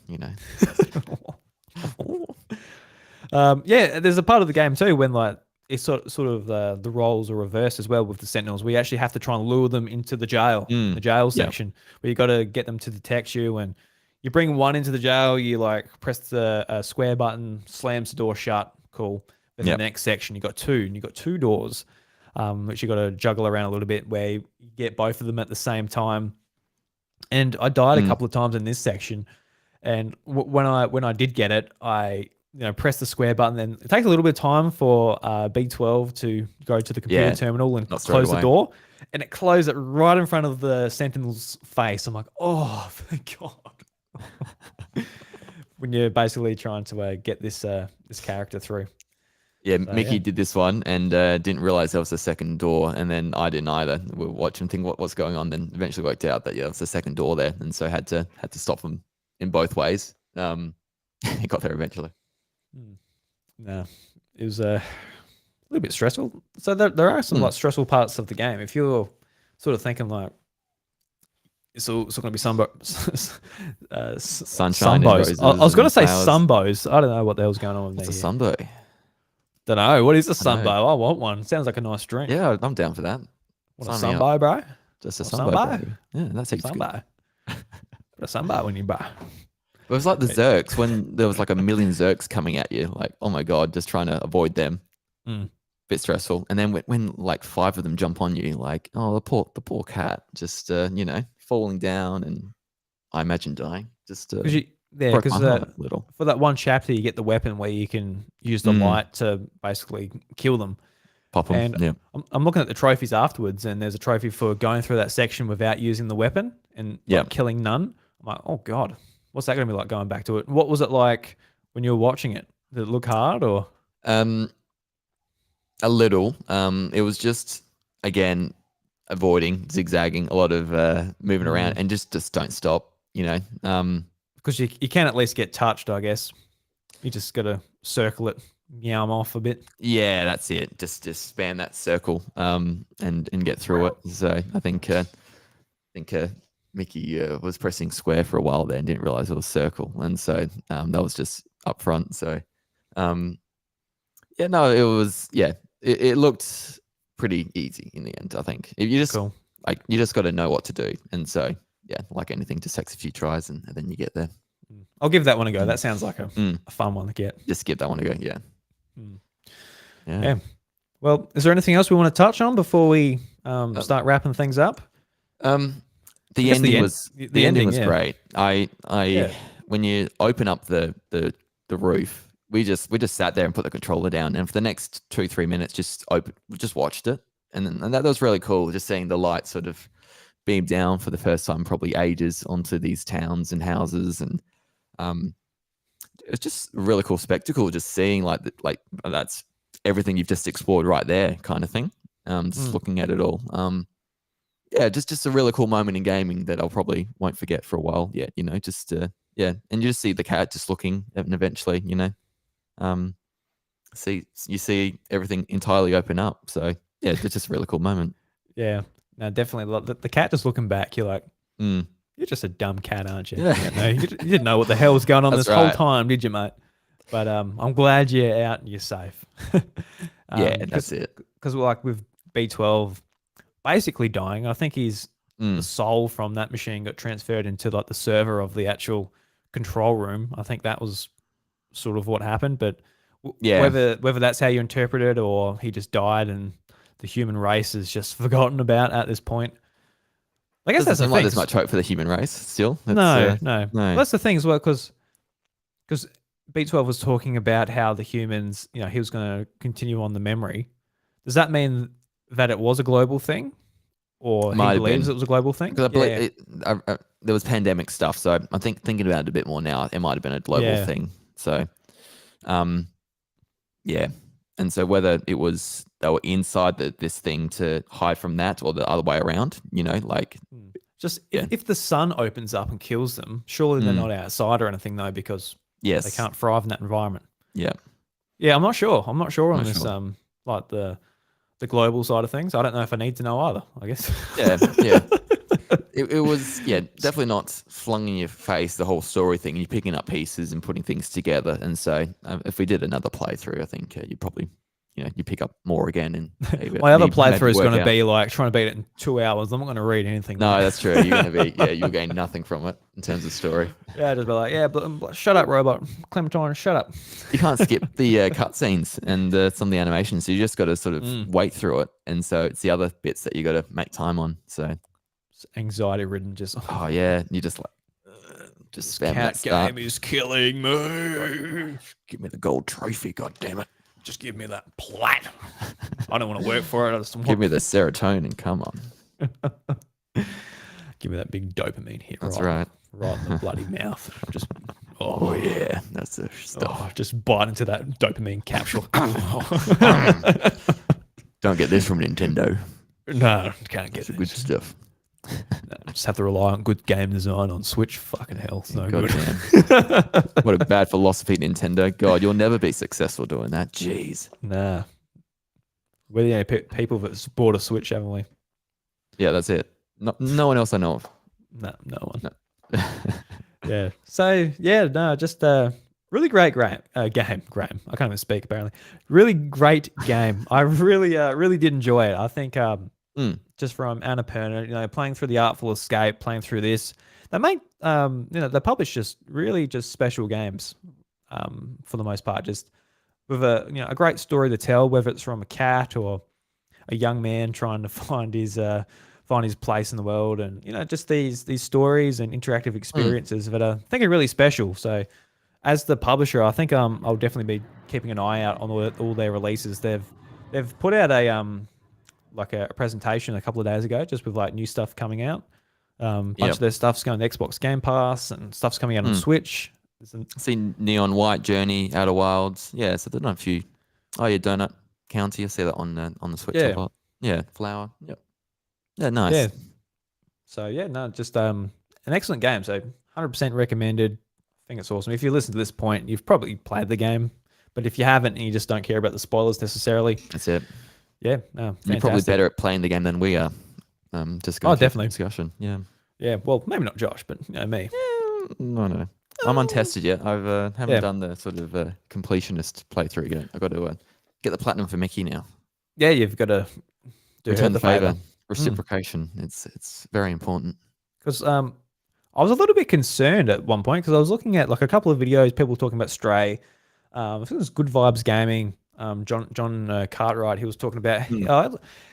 Yeah, there's a part of the game too when like it's sort of the roles are reversed as well with the Sentinels. We actually have to try and lure them into the jail, the jail section, where you got to get them to detect you. And you bring one into the jail, you like press the square button, slams the door shut. Cool. Then the next section, you got two doors, which you got to juggle around a little bit, where you get both of them at the same time. And I died a couple of times in this section, and when I did get it, I press the square button. Then it takes a little bit of time for B12 to go to the computer terminal and close the door, and it closed it right in front of the Sentinel's face. I'm like, oh, thank God. When you're basically trying to get this character through. Yeah, so, Mickey did this one and didn't realize there was a second door, and then I didn't either. We were watching, think what's going on, then eventually worked out that there was a second door there, and so had to stop them in both ways. He got there eventually. No, it was a little bit stressful. So there are some like stressful parts of the game. If you're sort of thinking like it's all going to be sunbows. Sunshine. Sunbows. I was going to say sunbows. I don't know what the hell's going on with me. What's a sunbow? Don't know. What is a sunbow? I want one. Sounds like a nice drink. Yeah, I'm down for that. What, a sunbow, bro? Just a sunbow. Yeah, that's heaps good. Put a sunbow when you buy. It was like the Zerks when there was like a million Zerks coming at you. Like, oh my God, just trying to avoid them. bit stressful. And then when like 5 of them jump on you, like, oh, the poor cat, just falling down, and I imagine dying. Just broke Because my heart a little. for that one chapter, you get the weapon where you can use the Mm, light to basically kill them. pop them. And Yeah. I'm looking at the trophies afterwards, and there's a trophy for going through that section without using the weapon and Yeah. like, killing none. I'm like, oh god, what's that going to be like going back to it? What was it like when you were watching it? Did it look hard or? A little. It was just, again, avoiding, zigzagging, a lot of moving around, and just don't stop. Because you can at least get touched, I guess. You just got to circle it, meow 'em off a bit. Yeah, that's it. Just span that circle, and get through it. So I think Mickey was pressing square for a while there and didn't realize it was circle, and so that was just up front. So yeah, no, it was it looked pretty easy in the end. I think if you just Cool. like you just got to know what to do, and so yeah, like anything, just takes a few tries, and then you get there. I'll give that one a go. That sounds like a fun one to get. Just give that one a go. Yeah. Yeah. Well, is there anything else we want to touch on before we start wrapping things up? The ending was the ending was great. When you open up the roof, we just sat there and put the controller down, and for the next 2-3 minutes just watched it, and that was really cool. Just seeing the light sort of beam down for the first time, probably ages, onto these towns and houses, and it's just a really cool spectacle. Just seeing like that's everything you've just explored right there, kind of thing. Just looking at it all. Yeah, just a really cool moment in gaming that I'll probably won't forget for a while yet. And you just see the cat just looking, and eventually, you see everything entirely open up. So yeah, it's just a really cool moment. Yeah, no, definitely. The cat just looking back, you're like, you're just a dumb cat, aren't you? Yeah. You didn't know what the hell was going on That's this whole right. time, did you, mate? But I'm glad you're out and you're safe. Yeah, that's it. Because like with BlueTwelve basically dying, I think the soul from that machine got transferred into like the server of the actual control room. I think that was sort of what happened. But whether that's how you interpret it or he just died and the human race is just forgotten about at this point. I guess that's the thing. Like there's much hope for the human race still. No. Well, that's the thing as well, because BlueTwelve was talking about how the humans, he was going to continue on the memory. Does that mean that it was a global thing, or he believes it was a global thing? Because I believe there was pandemic stuff, so I think thinking about it a bit more now, it might have been a global thing. So, yeah. And so whether it was they were inside this thing to hide from that, or the other way around, just if the sun opens up and kills them, surely they're not outside or anything though, because they can't thrive in that environment. Yeah. Yeah, I'm not sure. I'm not sure on this. Like the global side of things. I don't know if I need to know either, I guess. Yeah. It was, definitely not flung in your face, the whole story thing. You're picking up pieces and putting things together. And so if we did another playthrough, I think you probably, you pick up more again. And my other playthrough is going to be like trying to beat it in 2 hours. I'm not going to read anything. No, that's true. You're going to be, you'll gain nothing from it in terms of story. Yeah, just be like, but shut up, robot. Clementine, shut up. You can't skip the cutscenes and some of the animations. So you just got to sort of wait through it. And so it's the other bits that you got to make time on. So it's anxiety ridden, just you just like just spam cat that start. game is killing me. Give me the gold trophy, god damn it. Just give me that plat. I don't want to work for it. I just want... Give me the serotonin. Come on. Give me that big dopamine hit. That's right. Right in the bloody mouth. Just oh yeah, that's the stuff. Just bite into that dopamine capsule. Don't get this from Nintendo. No, can't get it. Good stuff. No, just have to rely on good game design on Switch. Fucking hell, it's no good. What a bad philosophy, Nintendo. God, you'll never be successful doing that. Jeez. Nah. We're the only people that's bought a Switch, haven't we? Yeah, that's it. No one else I know of. No one. No. Yeah. So just really great game. Graham. I can't even speak apparently. Really great game. I really did enjoy it. I think just from Annapurna, playing through the Artful Escape, playing through this, they make they publish just really just special games for the most part. Just with a great story to tell, whether it's from a cat or a young man trying to find his place in the world, and just these stories and interactive experiences that I think are really special. So as the publisher, I think I'll definitely be keeping an eye out on all their releases. They've put out a presentation a couple of days ago, just with like new stuff coming out. Bunch of their stuff's going to Xbox Game Pass, and stuff's coming out on Switch. Seen Neon White, Journey, Outer Wilds. Yeah, so they've done a few. Oh yeah, Donut County. I see that on the Switch a lot. Yeah, Flower. Yep. Yeah, nice. Yeah. So yeah, no, just an excellent game. So 100% recommended. I think it's awesome. If you listen to this point, you've probably played the game, but if you haven't and you just don't care about the spoilers necessarily, that's it. Yeah, no, you're probably better at playing the game than we are. Just going definitely discussion. Yeah. Yeah. Well, maybe not Josh, but me. Yeah, no. I'm untested yet. I haven't done the sort of completionist playthrough yet. I've got to get the platinum for Mickey now. Yeah, you've got to return the favor. Reciprocation. It's very important. Because I was a little bit concerned at one point because I was looking at like a couple of videos, people talking about Stray. I think it was Good Vibes Gaming. John Cartwright, he was talking about.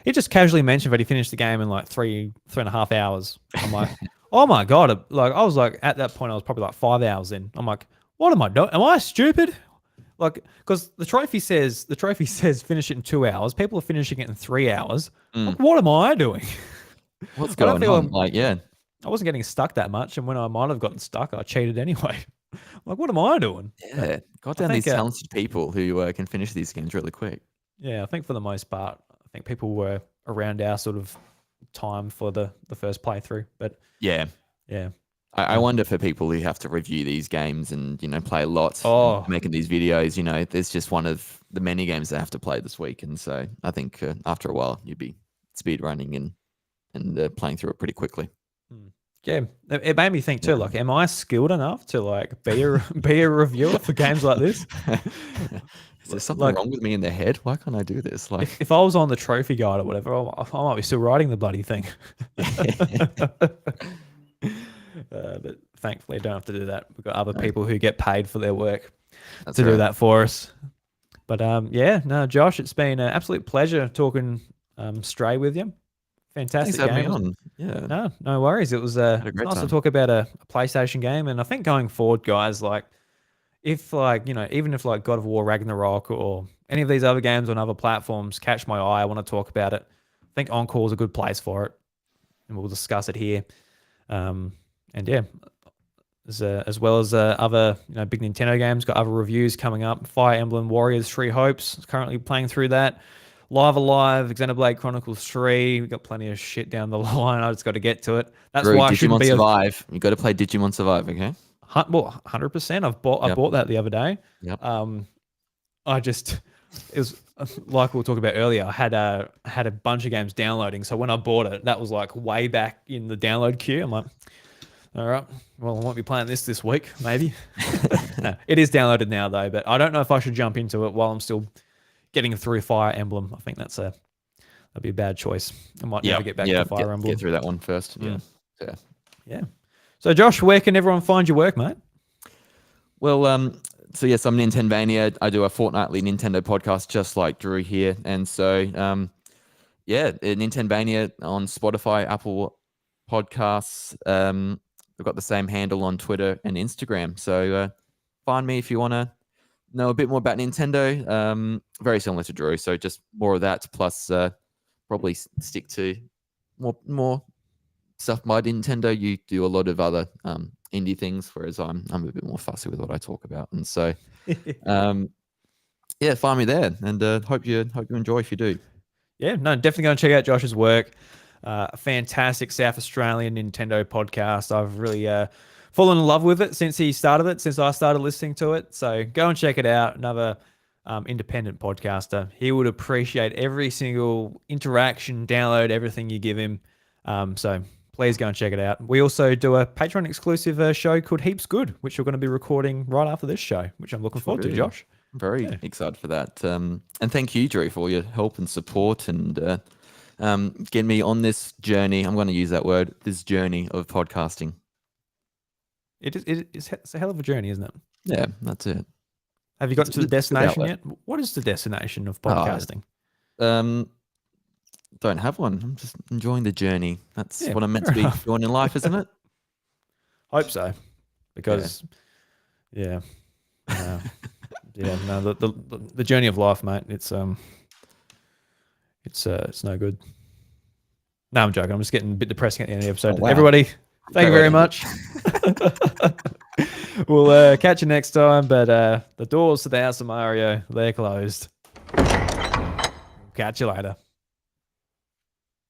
He just casually mentioned that he finished the game in like 3.5 hours. I'm like, oh my god! Like I was like at that point, I was probably like 5 hours in. I'm like, what am I doing? Am I stupid? Like, because the trophy says finish it in 2 hours. People are finishing it in 3 hours. Like, what am I doing? What's going on? I wasn't getting stuck that much, and when I might have gotten stuck, I cheated anyway. Like, what am I doing? Yeah, goddamn these talented people who can finish these games really quick. Yeah, I think for the most part, I think people were around our sort of time for the first playthrough. But yeah. I wonder for people who have to review these games and play a lot, making these videos. There's just one of the many games they have to play this week, and so I think after a while you'd be speed running and playing through it pretty quickly. Yeah, it made me think too. Like, am I skilled enough to like be a reviewer for games like this? Is there something wrong with me in the head? Why can't I do this? Like, if I was on the trophy guide or whatever, I might be still writing the bloody thing. But thankfully, I don't have to do that. We've got other people who get paid for their work to do that for us. But Josh, it's been an absolute pleasure talking Stray with you. Fantastic game. Thanks for having me on. Yeah. No worries. It was nice to talk about a PlayStation game, and I think going forward, guys, like if even if like God of War Ragnarok or any of these other games on other platforms catch my eye, I want to talk about it. I think Encore is a good place for it, and we'll discuss it here. And yeah, as well as other big Nintendo games, got other reviews coming up. Fire Emblem Warriors 3 Hopes, currently playing through that. Live Alive, Xenoblade Chronicles 3. We've got plenty of shit down the line. I just got to get to it. That's why I shouldn't be Survive. You got to play Digimon Survive, okay? Well, 100%. I bought that the other day. Yep. It was like we were talking about earlier. I had a bunch of games downloading, so when I bought it, that was like way back in the download queue. I'm like, all right, well, I won't be playing this week, maybe. No, it is downloaded now though, but I don't know if I should jump into it while I'm still getting through Fire Emblem. I think that'd be a bad choice. I might never get back to Fire Emblem. Get through that one first. Yeah. So Josh, where can everyone find your work, mate? Well, so yes, I'm NintenVania. I do a fortnightly Nintendo podcast just like Drew here. And so, NintenVania on Spotify, Apple Podcasts. We've got the same handle on Twitter and Instagram. So find me if you want to know a bit more about Nintendo. Very similar to Drew. So just more of that, plus probably stick to more stuff by Nintendo. You do a lot of other indie things, whereas I'm a bit more fussy with what I talk about. And so, find me there, and hope you enjoy if you do. Yeah, no, definitely going to check out Josh's work. A fantastic South Australian Nintendo podcast. I've really fallen in love with it since I started listening to it. So go and check it out. Another independent podcaster. He would appreciate every single interaction, download everything you give him. So please go and check it out. We also do a Patreon exclusive show called Heaps Good, which we're going to be recording right after this show, which I'm looking forward to, Josh. I'm very excited for that. And thank you, Drew, for all your help and support and getting me on this journey. I'm going to use that word, this journey of podcasting. It's a hell of a journey, isn't it? Yeah, that's it. Have you got to the Let's put it that destination way. yet? What is the destination of podcasting? Don't have one. I'm just enjoying the journey. That's Yeah, what I'm meant fair to be enough. doing in life, isn't it? Hope so, because yeah, no, the journey of life, mate. It's no good. No, I'm joking. I'm just getting a bit depressing at the end of the episode. Oh, wow. Everybody, thank you very Great much. We'll catch you next time. But the doors to the house of Mario, they're closed. Catch you later.